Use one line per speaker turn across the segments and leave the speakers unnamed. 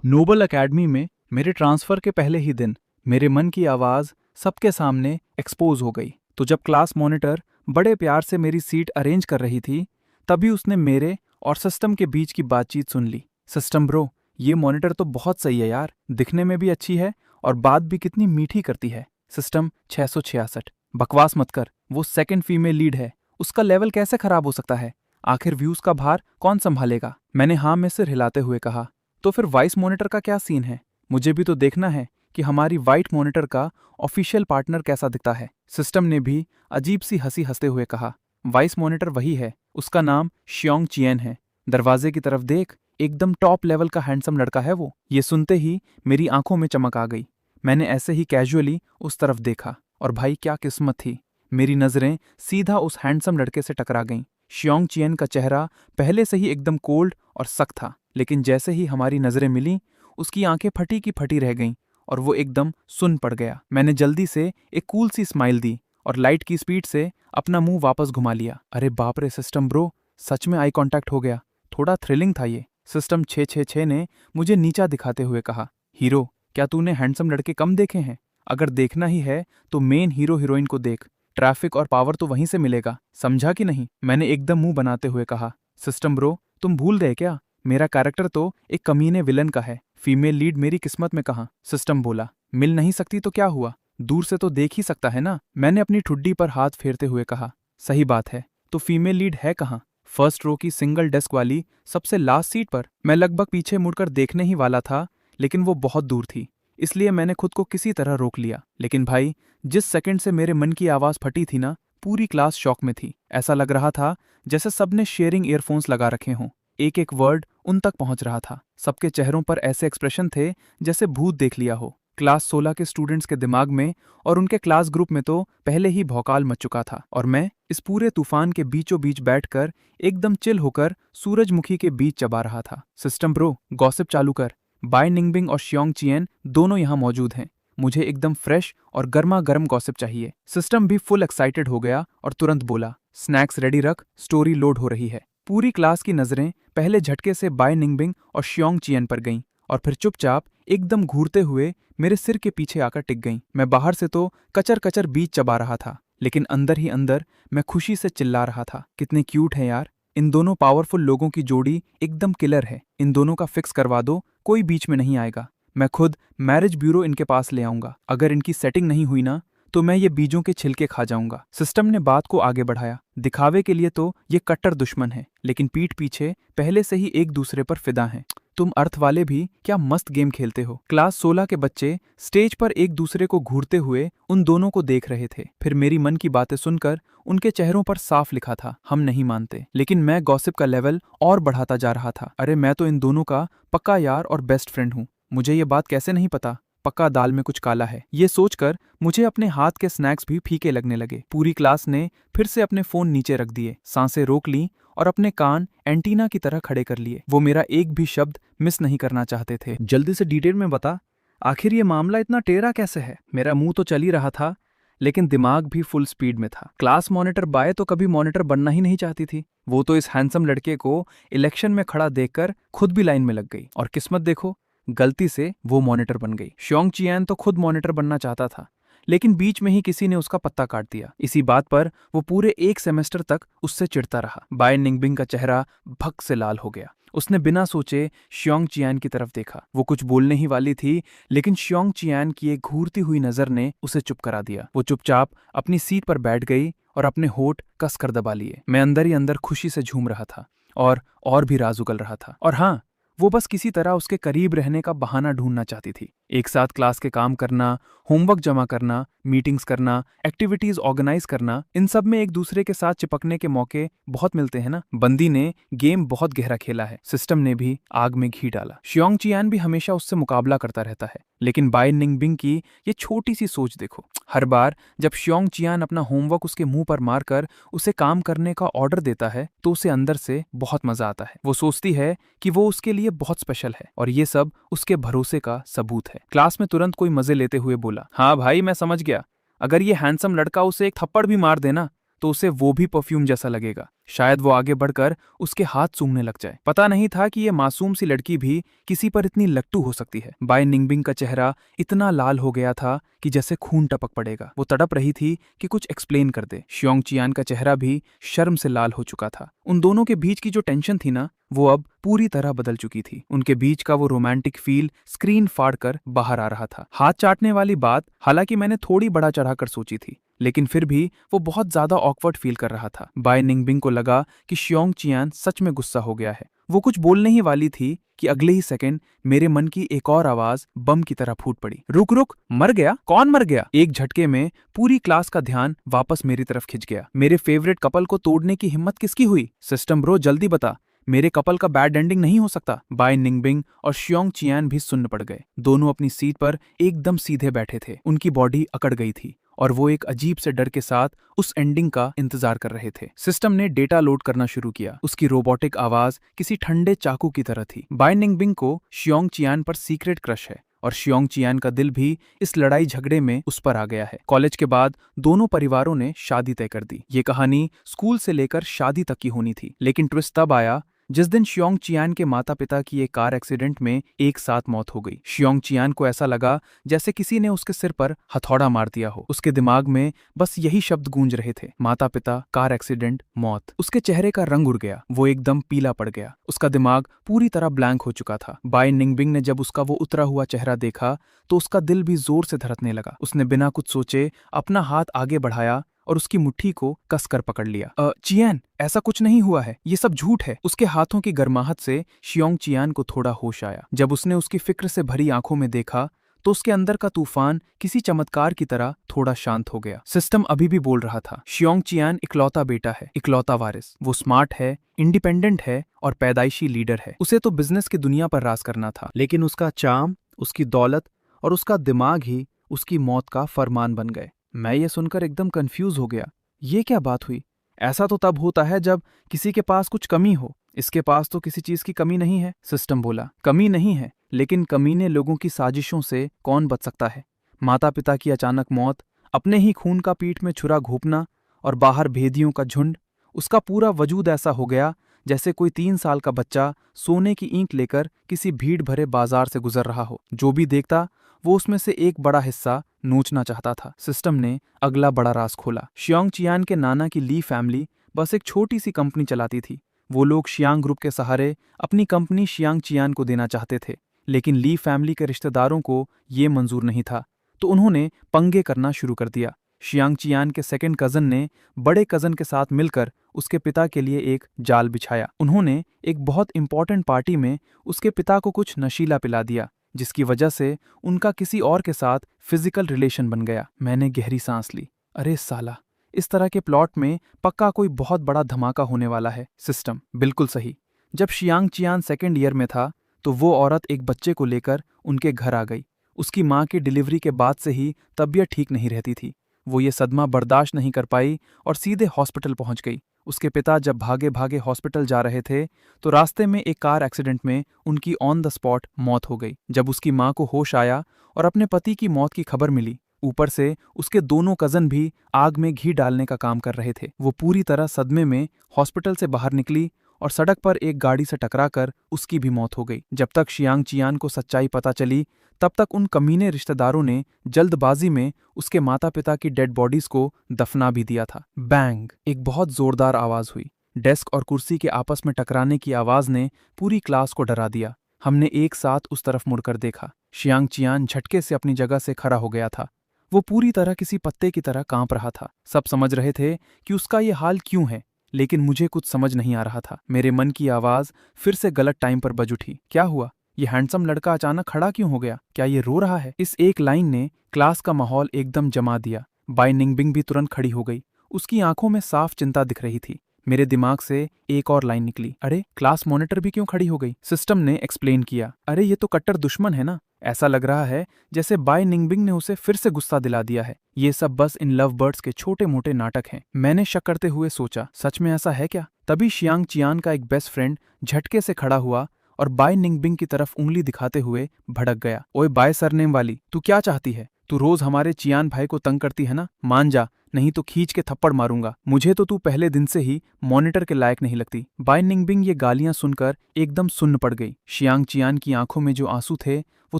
Nobel academy में मेरे transfer के पहले ही दिन मेरे मन की आवाज सबके सामने एक्सपोज हो गई। तो जब क्लास मॉनिटर बड़े प्यार से मेरी सीट अरेंज कर रही थी, तभी उसने मेरे और सिस्टम के बीच की बातचीत सुन ली। सिस्टम ब्रो, ये मॉनिटर तो बहुत सही है यार, दिखने में भी अच्छी है और बात भी कितनी मीठी करती है। सिस्टम 666। बकवास मत कर, वो सेकंड फीमेल लीड है, उसका लेवल कैसे खराब हो सकता है? आखिर व्यूज का भार कौन संभालेगा? मैंने हाँ में सिर हिलाते हुए कहा। तो फिर वाइस मॉनिटर का क्या सीन है? मुझे भी तो देखना है कि हमारी वाइट मॉनिटर का ऑफिशियल पार्टनर कैसा दिखता है। सिस्टम ने भी अजीब सी हंसी हंसते हुए कहा, वाइस मॉनिटर वही है, उसका नाम श्योंग चियन है। दरवाजे की तरफ देख, एकदम टॉप लेवल का हैंडसम लड़का है वो। ये सुनते ही मेरी आंखों में चमक आ गई। मैंने ऐसे ही कैजुअली उस तरफ देखा और भाई क्या किस्मत थी, मेरी नजरें सीधा उस हैंडसम लड़के से टकरा गईं। श्योंग चियन का चेहरा पहले से ही एकदम कोल्ड और सख्त था, लेकिन जैसे ही हमारी नजरें मिली, उसकी आंखें फटी की फटी रह गईं और वो एकदम सुन पड़ गया। मैंने जल्दी से एक कूल सी स्माइल दी और लाइट की स्पीड से अपना मुंह वापस घुमा लिया। अरे बाप रे सिस्टम ब्रो, सच में आई कांटेक्ट हो गया, थोड़ा थ्रिलिंग था ये। सिस्टम 666 ने मुझे नीचा दिखाते हुए कहा, हीरो, क्या तूने हैंडसम लड़के कम देखे हैं? अगर देखना ही है तो मेन हीरो हीरोइन को देख, ट्रैफिक और पावर तो वहीं से मिलेगा, समझा कि नहीं? मैंने एकदम मुंह बनाते हुए कहा, सिस्टम ब्रो, तुम भूल गए क्या? मेरा कैरेक्टर तो एक कमीने विलन का है, फीमेल लीड मेरी किस्मत में कहाँ? सिस्टम बोला, मिल नहीं सकती तो क्या हुआ, दूर से तो देख ही सकता है ना? मैंने अपनी ठुड्डी पर हाथ फेरते हुए कहा, सही बात है, तो फीमेल लीड है कहाँ? फर्स्ट रो की सिंगल डेस्क वाली सबसे लास्ट सीट पर। मैं लगभग पीछे मुड़कर देखने ही वाला था, लेकिन वो बहुत दूर थी, इसलिए मैंने खुद को किसी तरह रोक लिया। लेकिन भाई, जिस सेकंड से मेरे मन की आवाज फटी थी ना, पूरी क्लास शॉक में थी। ऐसा लग रहा था जैसे सबने शेयरिंग ईयरफोन्स लगा रखे हों। एक एक वर्ड उन तक पहुंच रहा था। सबके चेहरों पर ऐसे एक्सप्रेशन थे जैसे भूत देख लिया हो। क्लास 16 के स्टूडेंट्स के दिमाग में और उनके क्लास ग्रुप में तो पहले ही भौकाल मच चुका था, और मैं इस पूरे तूफान के बीचों बीच बैठकर एकदम चिल होकर सूरजमुखी के बीच चबा रहा था। सिस्टम ब्रो, गॉसिप चालू कर। बाय निंगबिंग और श्योंग चियन दोनों यहाँ मौजूद हैं, मुझे एकदम फ्रेश और गर्मा गर्म गॉसिप चाहिए। सिस्टम भी फुल एक्साइटेड हो गया और तुरंत बोला, स्नैक्स रेडी रख, स्टोरी लोड हो रही है। पूरी क्लास की नजरें पहले झटके से बाय निंगबिंग और श्योंग चियन पर गईं और फिर चुपचाप एकदम घूरते हुए मेरे सिर के पीछे आकर टिक गईं। मैं बाहर से तो कचर कचर बीच चबा रहा था, लेकिन अंदर ही अंदर मैं खुशी से चिल्ला रहा था, कितने क्यूट हैं यार, इन दोनों पावरफुल लोगों की जोड़ी एकदम किलर है। इन दोनों का फिक्स करवा दो, कोई बीच में नहीं आएगा। मैं खुद मैरिज ब्यूरो इनके पास ले आऊंगा। अगर इनकी सेटिंग नहीं हुई ना, तो मैं ये बीजों के छिलके खा जाऊंगा। सिस्टम ने बात को आगे बढ़ाया, दिखावे के लिए तो ये कट्टर दुश्मन है, लेकिन पीठ पीछे पहले से ही एक दूसरे पर फिदा हैं। तुम अर्थ वाले भी क्या मस्त गेम खेलते हो। क्लास 16 के बच्चे स्टेज पर एक दूसरे को घूरते हुए उन दोनों को देख रहे थे। फिर मेरी मन की बातें सुनकर उनके चेहरों पर साफ लिखा था, हम नहीं मानते। लेकिन मैं गॉसिप का लेवल और बढ़ाता जा रहा था। अरे मैं तो इन दोनों का पक्का यार और बेस्ट फ्रेंड हूँ, मुझे ये बात कैसे नहीं पता, पक्का दाल में कुछ काला है। ये सोचकर मुझे अपने हाथ के स्नैक्स भी फीके लगने लगे। पूरी क्लास ने फिर से अपने फोन नीचे रख दिए, सांसें रोक ली और अपने कान एंटीना की तरह खड़े कर लिए। वो मेरा एक भी शब्द मिस नहीं करना चाहते थे। जल्दी से डिटेल में बता, आखिर ये मामला इतना टेढ़ा कैसे है? मेरा मुंह तो चल ही रहा था, लेकिन दिमाग भी फुल स्पीड में था। क्लास मॉनिटर बाय तो कभी मॉनिटर बनना ही नहीं चाहती थी। वो तो इस हैंडसम लड़के को इलेक्शन में खड़ा देखकर खुद भी लाइन में लग गई, और किस्मत देखो, गलती से वो मॉनिटर बन गई। श्योंग चियन तो खुद मॉनिटर बनना चाहता था, लेकिन बीच में ही किसी ने उसका पत्ता काट दिया। इसी बात पर वो पूरे एक सेमेस्टर तक उससे चिढ़ता रहा। बाय निंगबिंग का चेहरा भक से लाल हो गया। उसने बिना सोचे श्योंग चियन की तरफ देखा। वो कुछ बोलने ही वाली थी, लेकिन श्योंग चियन की एक घूरती हुई नजर ने उसे चुप करा दिया। वो चुपचाप अपनी सीट पर बैठ गई और अपने होठ कसकर दबा लिए। मैं अंदर ही अंदर खुशी से झूम रहा था और भी राज उगल रहा था। और हाँ, वो बस किसी तरह उसके करीब रहने का बहाना ढूंढना चाहती थी। एक साथ क्लास के काम करना, होमवर्क जमा करना, मीटिंग्स करना, एक्टिविटीज ऑर्गेनाइज करना, इन सब में एक दूसरे के साथ चिपकने के मौके बहुत मिलते हैं ना। बंदी ने गेम बहुत गहरा खेला है, सिस्टम ने भी आग में घी डाला। श्योंग चियन भी हमेशा उससे मुकाबला करता रहता है, लेकिन बाय निंगबिंग की ये छोटी सी सोच देखो। हर बार जब श्योंग चियन अपना होमवर्क उसके मुंह पर मारकर उसे काम करने का ऑर्डर देता है, तो उसे अंदर से बहुत मजा आता है। वो सोचती है कि वो उसके लिए बहुत स्पेशल है, और ये सब उसके भरोसे का सबूत है। क्लास में तुरंत कोई मजे लेते हुए बोला, हाँ भाई मैं समझ गया, अगर ये हैंडसम लड़का उसे एक थप्पड़ भी मार देना तो उसे वो भी परफ्यूम जैसा लगेगा। शायद वो आगे बढ़कर उसके हाथ सूंघने लग जाए। पता नहीं था कि ये मासूम सी लड़की भी किसी पर इतनी लट्टू हो सकती है। बाय निंगबिंग का चेहरा इतना लाल हो गया था कि जैसे खून टपक पड़ेगा। वो तड़प रही थी कि कुछ एक्सप्लेन कर दे। शियोंग चियान का चेहरा भी शर्म से लाल हो चुका था। उन दोनों के बीच की जो टेंशन थी ना, वो अब पूरी तरह बदल चुकी थी। उनके बीच का वो रोमांटिक फील स्क्रीन फाड़ कर बाहर आ रहा था। हाथ चाटने वाली बात हालांकि मैंने थोड़ी बढ़ा चढ़ाकर सोची थी, लेकिन फिर भी वो बहुत ज्यादा ऑकवर्ड फील कर रहा था। बाय निंगबिंग को लगा कि शियोंग चियान सच में गुस्सा हो गया है। वो कुछ बोलने ही वाली थी कि अगले ही सेकंड मेरे मन की एक और आवाज बम की तरह फूट पड़ी। रुक रुक, मर गया? कौन मर गया? एक झटके में पूरी क्लास का ध्यान वापस मेरी तरफ खिंच गया। मेरे फेवरेट कपल को तोड़ने की हिम्मत किसकी हुई? सिस्टम ब्रो, जल्दी बता, मेरे कपल का बैड एंडिंग नहीं हो सकता। बाय निंगबिंग और शियोंग चियान भी सुन्न पड़ गए। दोनों अपनी सीट पर एकदम सीधे बैठे थे। उनकी बॉडी अकड़ गई थी और वो एक अजीब से डर के साथ उस एंडिंग का इंतजार कर रहे थे। सिस्टम ने डेटा लोड करना शुरू किया। उसकी रोबोटिक आवाज किसी ठंडे चाकू की तरह थी। बाय निंगबिंग को शियोंग चियान पर सीक्रेट क्रश है और शियोंग चियान का दिल भी इस लड़ाई झगड़े में उस पर आ गया है। कॉलेज के बाद दोनों परिवारों ने शादी तय कर दी। ये कहानी स्कूल से लेकर शादी तक की होनी थी, लेकिन ट्विस्ट तब आया जिस दिन शियोंग चियान के माता पिता की एक कार एक्सीडेंट में एक साथ मौत हो गई। शियोंग चियान को ऐसा लगा जैसे किसी ने उसके सिर पर हथौड़ा मार दिया हो। उसके दिमाग में बस यही शब्द गूंज रहे थे, माता पिता, कार एक्सीडेंट, मौत। उसके चेहरे का रंग उड़ गया। वो एकदम पीला पड़ गया। उसका दिमाग पूरी तरह ब्लैंक हो चुका था। बाय निंगबिंग ने जब उसका वो उतरा हुआ चेहरा देखा तो उसका दिल भी जोर से धड़कने लगा। उसने बिना कुछ सोचे अपना हाथ आगे बढ़ाया और उसकी मुट्ठी को कसकर पकड़ लिया। चियान, ऐसा कुछ नहीं हुआ है, ये सब झूठ है। उसके हाथों की गर्माहट से शियोंग चियान को थोड़ा होश आया। जब उसने उसकी फिक्र से भरी आंखों में देखा तो उसके अंदर का तूफान किसी चमत्कार की तरह थोड़ा शांत हो गया। सिस्टम अभी भी बोल रहा था, शियोंग चियान इकलौता बेटा है, इकलौता वारिस। वो स्मार्ट है, इंडिपेंडेंट है और पैदाइशी लीडर है। उसे तो बिजनेस की दुनिया पर राज करना था, लेकिन उसका चार्म, उसकी दौलत और उसका दिमाग ही उसकी मौत का फरमान बन गए। मैं ये सुनकर एकदम कंफ्यूज हो गया। ये क्या बात हुई? ऐसा तो तब होता है जब किसी के पास कुछ कमी हो। इसके पास तो किसी चीज की कमी नहीं है। सिस्टम बोला, कमी नहीं है, लेकिन कमीने लोगों की साजिशों से कौन बच सकता है? माता पिता की अचानक मौत, अपने ही खून का पीठ में छुरा घोंपना और बाहर भेदियों का झुंड। उसका पूरा वजूद ऐसा हो गया जैसे कोई 3 साल का बच्चा सोने की ईंट लेकर किसी भीड़ भरे बाजार से गुजर रहा हो। जो भी देखता वो उसमें से एक बड़ा हिस्सा नोचना चाहता था। सिस्टम ने अगला बड़ा राज खोला। शियोंग चियान के नाना की ली फैमिली बस एक छोटी सी कंपनी चलाती थी। वो लोग शियांग ग्रुप के सहारे अपनी कंपनी शियांग चियान को देना चाहते थे, लेकिन ली फैमिली के रिश्तेदारों को ये मंजूर नहीं था, तो उन्होंने पंगे करना शुरू कर दिया। शियांग चियान के सेकंड कजन ने बड़े कजन के साथ मिलकर उसके पिता के लिए एक जाल बिछाया। उन्होंने एक बहुत इंपॉर्टेंट पार्टी में उसके पिता को कुछ नशीला पिला दिया, जिसकी वजह से उनका किसी और के साथ फिजिकल रिलेशन बन गया। मैंने गहरी सांस ली। अरे साला, इस तरह के प्लॉट में पक्का कोई बहुत बड़ा धमाका होने वाला है। सिस्टम बिल्कुल सही। जब शियांग चियान सेकेंड ईयर में था तो वो औरत एक बच्चे को लेकर उनके घर आ गई। उसकी माँ की डिलीवरी के बाद से ही तबीयत ठीक नहीं रहती थी। वो ये सदमा बर्दाश्त नहीं कर पाई और सीधे हॉस्पिटल पहुंच गई। उसके पिता जब भागे भागे हॉस्पिटल जा रहे थे तो रास्ते में एक कार एक्सीडेंट में उनकी ऑन द स्पॉट मौत हो गई। जब उसकी माँ को होश आया और अपने पति की मौत की खबर मिली, ऊपर से उसके दोनों कजन भी आग में घी डालने का काम कर रहे थे। वो पूरी तरह सदमे में हॉस्पिटल से बाहर निकली और सड़क पर एक गाड़ी से टकराकर उसकी भी मौत हो गई। जब तक शियांग चियान को सच्चाई पता चली तब तक उन कमीने रिश्तेदारों ने जल्दबाजी में उसके माता पिता की डेड बॉडीज को दफना भी दिया था। बैंग! एक बहुत जोरदार आवाज हुई। डेस्क और कुर्सी के आपस में टकराने की आवाज ने पूरी क्लास को डरा दिया। हमने एक साथ उस तरफ मुड़कर देखा। शियांग चियान झटके से अपनी जगह से खड़ा हो गया था। वो पूरी तरह किसी पत्ते की तरह कांप रहा था। सब समझ रहे थे कि उसका ये हाल क्यों है, लेकिन मुझे कुछ समझ नहीं आ रहा था। मेरे मन की आवाज फिर से गलत टाइम पर बज उठी। क्या हुआ? ये हैंडसम लड़का अचानक खड़ा क्यों हो गया? क्या ये रो रहा है? इस एक लाइन ने क्लास का माहौल एकदम जमा दिया। बाय निंगबिंग भी तुरंत खड़ी हो गई। उसकी आंखों में साफ चिंता दिख रही थी। मेरे दिमाग से एक और लाइन निकली, अरे क्लास मॉनिटर भी क्यों खड़ी हो गई? सिस्टम ने एक्सप्लेन किया, अरे ये तो कट्टर दुश्मन है ना। ऐसा लग रहा है जैसे बाय निंगबिंग ने उसे फिर से गुस्सा दिला दिया है। ये सब बस इन लव बर्ड्स के छोटे मोटे नाटक हैं। मैंने शक करते हुए सोचा, सच में ऐसा है क्या? तभी शियांग चियान का एक बेस्ट फ्रेंड झटके से खड़ा हुआ और बाय निंगबिंग की तरफ उंगली दिखाते हुए भड़क गया। ओए बाय सरनेम वाली, तू क्या चाहती है? तू रोज हमारे चियान भाई को तंग करती है ना? मान जा, नहीं तो खींच के थप्पड़ मारूंगा। मुझे तो तू पहले दिन से ही मॉनिटर के लायक नहीं लगती। बाय निंगबिंग ये गालियां सुनकर एकदम सुन्न पड़ गई। शियांग चियान की आंखों में जो आंसू थे वो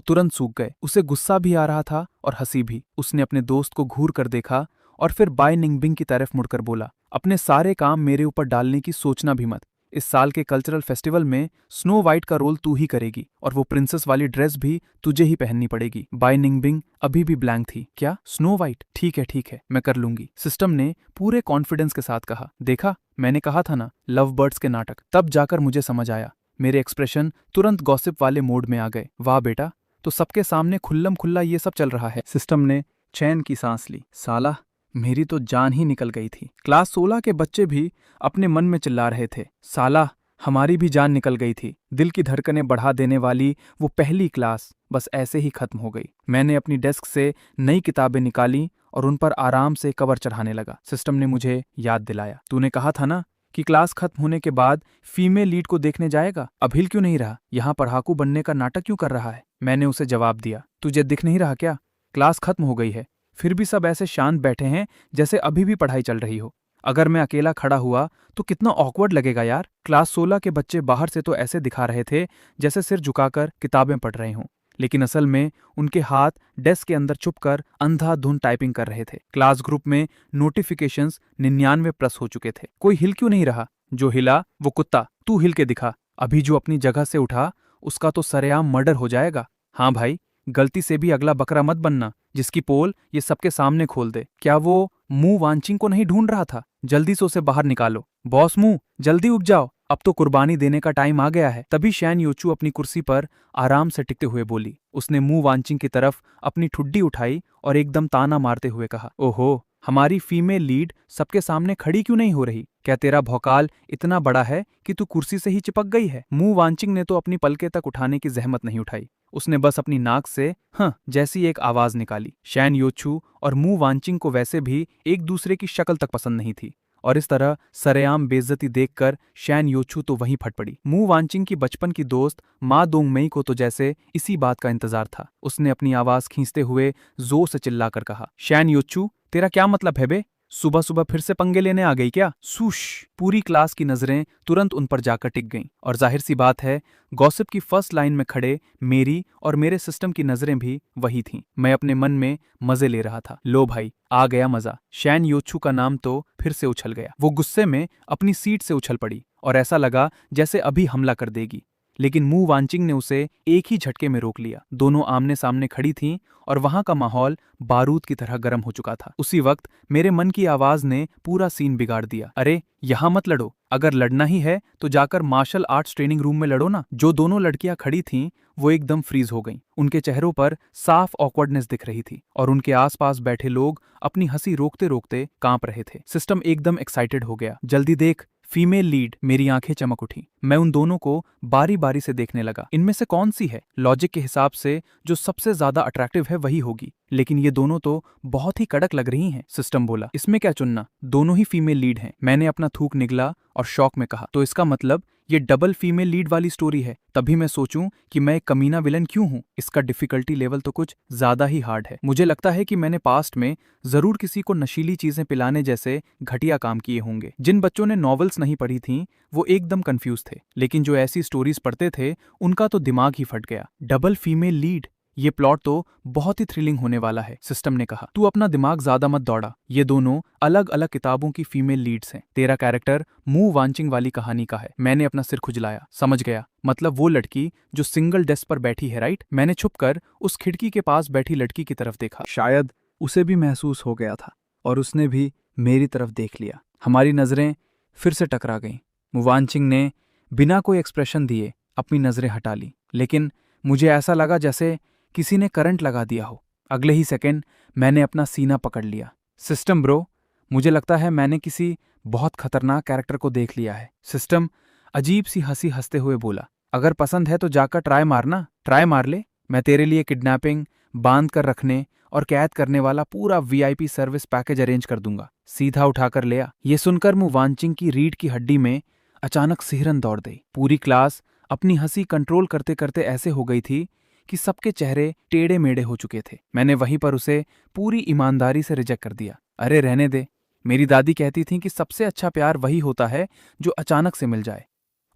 तुरंत सूख गए। उसे गुस्सा भी आ रहा था और हंसी भी। उसने अपने दोस्त को घूर कर देखा और फिर बाय निंगबिंग की तरफ मुड़कर बोला, अपने सारे काम मेरे ऊपर डालने की सोचना भी मत। इस साल के कल्चरल फेस्टिवल में स्नो वाइट का रोल तू ही करेगी और वो प्रिंसेस वाली ड्रेस भी तुझे ही पहननी पड़ेगी। बाय निंगबिंग अभी भी ब्लैंक थी। क्या स्नो वाइट? ठीक है, मैं कर लूंगी, सिस्टम ने पूरे कॉन्फिडेंस के साथ कहा। देखा, मैंने कहा था ना, लव बर्ड्स के नाटक। तब जाकर मुझे समझ आया। मेरे एक्सप्रेशन तुरंत गॉसिप वाले मोड में आ गए। वाह बेटा, तो सबके सामने खुल्लम खुल्ला ये सब चल रहा है। सिस्टम ने चैन की सांस ली। साला, मेरी तो जान ही निकल गई थी। क्लास 16 के बच्चे भी अपने मन में चिल्ला रहे थे, साला हमारी भी जान निकल गई थी। दिल की धड़कनें बढ़ा देने वाली वो पहली क्लास बस ऐसे ही खत्म हो गई। मैंने अपनी डेस्क से नई किताबें निकाली और उन पर आराम से कवर चढ़ाने लगा। सिस्टम ने मुझे याद दिलाया, तूने कहा था ना कि क्लास खत्म होने के बाद फीमेल लीड को देखने जाएगा। अब हिल क्यों नहीं रहा? यहाँ पढ़ाकू बनने का नाटक क्यों कर रहा है? मैंने उसे जवाब दिया, तुझे दिख नहीं रहा क्या? क्लास खत्म हो गई है, फिर भी सब ऐसे शांत बैठे हैं जैसे अभी भी पढ़ाई चल रही हो। अगर मैं अकेला खड़ा हुआ तो कितना ऑकवर्ड लगेगा यार। क्लास 16 के बच्चे बाहर से तो ऐसे दिखा रहे थे जैसे सिर झुकाकर किताबें पढ़ रहे हों, लेकिन असल में उनके हाथ डेस्क के अंदर छुपकर अंधाधुंध टाइपिंग कर रहे थे। क्लास ग्रुप में नोटिफिकेशंस 99+ हो चुके थे। कोई हिल क्यों नहीं रहा? जो हिला वो कुत्ता, तू हिल के दिखा। अभी जो अपनी जगह से उठा उसका तो सरेआम मर्डर हो जाएगा। हाँ भाई, गलती से भी अगला बकरा मत बनना जिसकी पोल ये सबके सामने खोल दे। क्या वो मू वांचिंग को नहीं ढूंढ रहा था? जल्दी से उसे बाहर निकालो। बॉस मू, जल्दी उठ जाओ, अब तो कुर्बानी देने का टाइम आ गया है। तभी शैन योचू अपनी कुर्सी पर आराम से टिकते हुए बोली। उसने मू वांचिंग की तरफ अपनी ठुड्डी उठाई और एकदम ताना मारते हुए कहा, ओहो, हमारी फीमेल लीड सबके सामने खड़ी क्यों नहीं हो रही? क्या तेरा भौकाल इतना बड़ा है कि तू कुर्सी से ही चिपक गई है? मू वांचिंग ने तो अपनी पलके तक उठाने की जहमत नहीं उठाई। उसने बस अपनी नाक से हाँ जैसी एक आवाज निकाली। शैन योचू और मू वांचिंग को वैसे भी एक दूसरे की शक्ल तक पसंद नहीं थी और इस तरह सरेआम बेइज्जती देखकर शैन योचू तो वहीं फट पड़ी। मू वांचिंग की बचपन की दोस्त मा दोंगमेई को तो जैसे इसी बात का इंतजार था। उसने अपनी आवाज खींचते हुए जोर से चिल्लाकर कहा, शैन योचू, तेरा क्या मतलब है बे? सुबह सुबह फिर से पंगे लेने आ गई क्या? सूश! पूरी क्लास की नजरें तुरंत उन पर जाकर टिक गईं और जाहिर सी बात है, गॉसिप की फर्स्ट लाइन में खड़े मेरी और मेरे सिस्टम की नजरें भी वही थीं। मैं अपने मन में मजे ले रहा था। लो भाई, आ गया मजा। शैन योचू का नाम तो फिर से उछल गया। वो गुस्से में अपनी सीट से उछल पड़ी और ऐसा लगा जैसे अभी हमला कर देगी, लेकिन मू वांचिंग ने उसे एक ही झटके में रोक लिया। दोनों आमने सामने खड़ी थीं और वहां का माहौल बारूद की तरह गर्म हो चुका था। उसी वक्त मेरे मन की आवाज ने पूरा सीन बिगाड़ दिया। अरे यहां मत लड़ो, अगर लड़ना ही है तो जाकर मार्शल आर्ट्स ट्रेनिंग रूम में लड़ो ना। जो दोनों लड़कियां खड़ी थीं वो एकदम फ्रीज हो गईं। उनके चेहरों पर साफ ऑकवर्डनेस दिख रही थी और उनके आसपास बैठे लोग अपनी हंसी रोकते रोकते कांप रहे थे। सिस्टम एकदम एक्साइटेड हो गया। जल्दी देख, फीमेल लीड। मेरी आंखें चमक उठी। मैं उन दोनों को बारी बारी से देखने लगा। इनमें से कौन सी है? लॉजिक के हिसाब से जो सबसे ज्यादा अट्रैक्टिव है वही होगी, लेकिन ये दोनों तो बहुत ही कड़क लग रही हैं। सिस्टम बोला, इसमें क्या चुनना, दोनों ही फीमेल लीड हैं। मैंने अपना थूक निगला और शौक में कहा, तो इसका मतलब ये डबल फीमेल लीड वाली स्टोरी है। तभी मैं सोचूं कि मैं एक कमीना विलन क्यों हूं। इसका डिफिकल्टी लेवल तो कुछ ज्यादा ही हार्ड है। मुझे लगता है कि मैंने पास्ट में जरूर किसी को नशीली चीजें पिलाने जैसे घटिया काम किए होंगे। जिन बच्चों ने नॉवेल्स नहीं पढ़ी थीं वो एकदम कंफ्यूज थे, लेकिन जो ऐसी स्टोरीज पढ़ते थे उनका तो दिमाग ही फट गया। डबल फीमेल लीड, ये प्लॉट तो बहुत ही थ्रिलिंग होने वाला है। सिस्टम ने कहा, तू अपना दिमाग ज्यादा मत दौड़ा। ये दोनों अलग अलग किताबों की फीमेल लीड्स हैं। तेरा कैरेक्टर मू वांचिंग वाली कहानी का है। मैंने अपना सिर खुजलाया। समझ गया, मतलब वो लड़की जो सिंगल डेस्क पर बैठी है, राइट? मैंने छुपकर उस खिड़की के पास बैठी लड़की की तरफ देखा। शायद उसे भी महसूस हो गया था और उसने भी मेरी तरफ देख लिया। हमारी नजरें फिर से टकरा गईं। मू वांचिंग ने बिना कोई एक्सप्रेशन दिए अपनी नजरें हटा ली, लेकिन मुझे ऐसा लगा जैसे किसी ने करंट लगा दिया हो। अगले ही सेकंड मैंने अपना सीना पकड़ लिया। सिस्टम ब्रो, मुझे लगता है मैंने किसी बहुत खतरनाक कैरेक्टर को देख लिया है। सिस्टम अजीब सी हंसी हंसते हुए बोला, अगर पसंद है तो जाकर ट्राई मारना। ट्राई मार ले, मैं तेरे लिए किडनैपिंग, बांध कर रखने और कैद करने वाला पूरा VIP सर्विस पैकेज अरेंज कर दूंगा। सीधा उठाकर ले आ। ये सुनकर मू वांचिंग की रीढ़ की हड्डी में अचानक सिहरन दौड़ गई। पूरी क्लास अपनी हंसी कंट्रोल करते करते ऐसे हो गई थी कि सबके चेहरे टेढ़े मेढ़े हो चुके थे। मैंने वहीं पर उसे पूरी ईमानदारी से रिजेक्ट कर दिया। अरे रहने दे, मेरी दादी कहती थी कि सबसे अच्छा प्यार वही होता है जो अचानक से मिल जाए।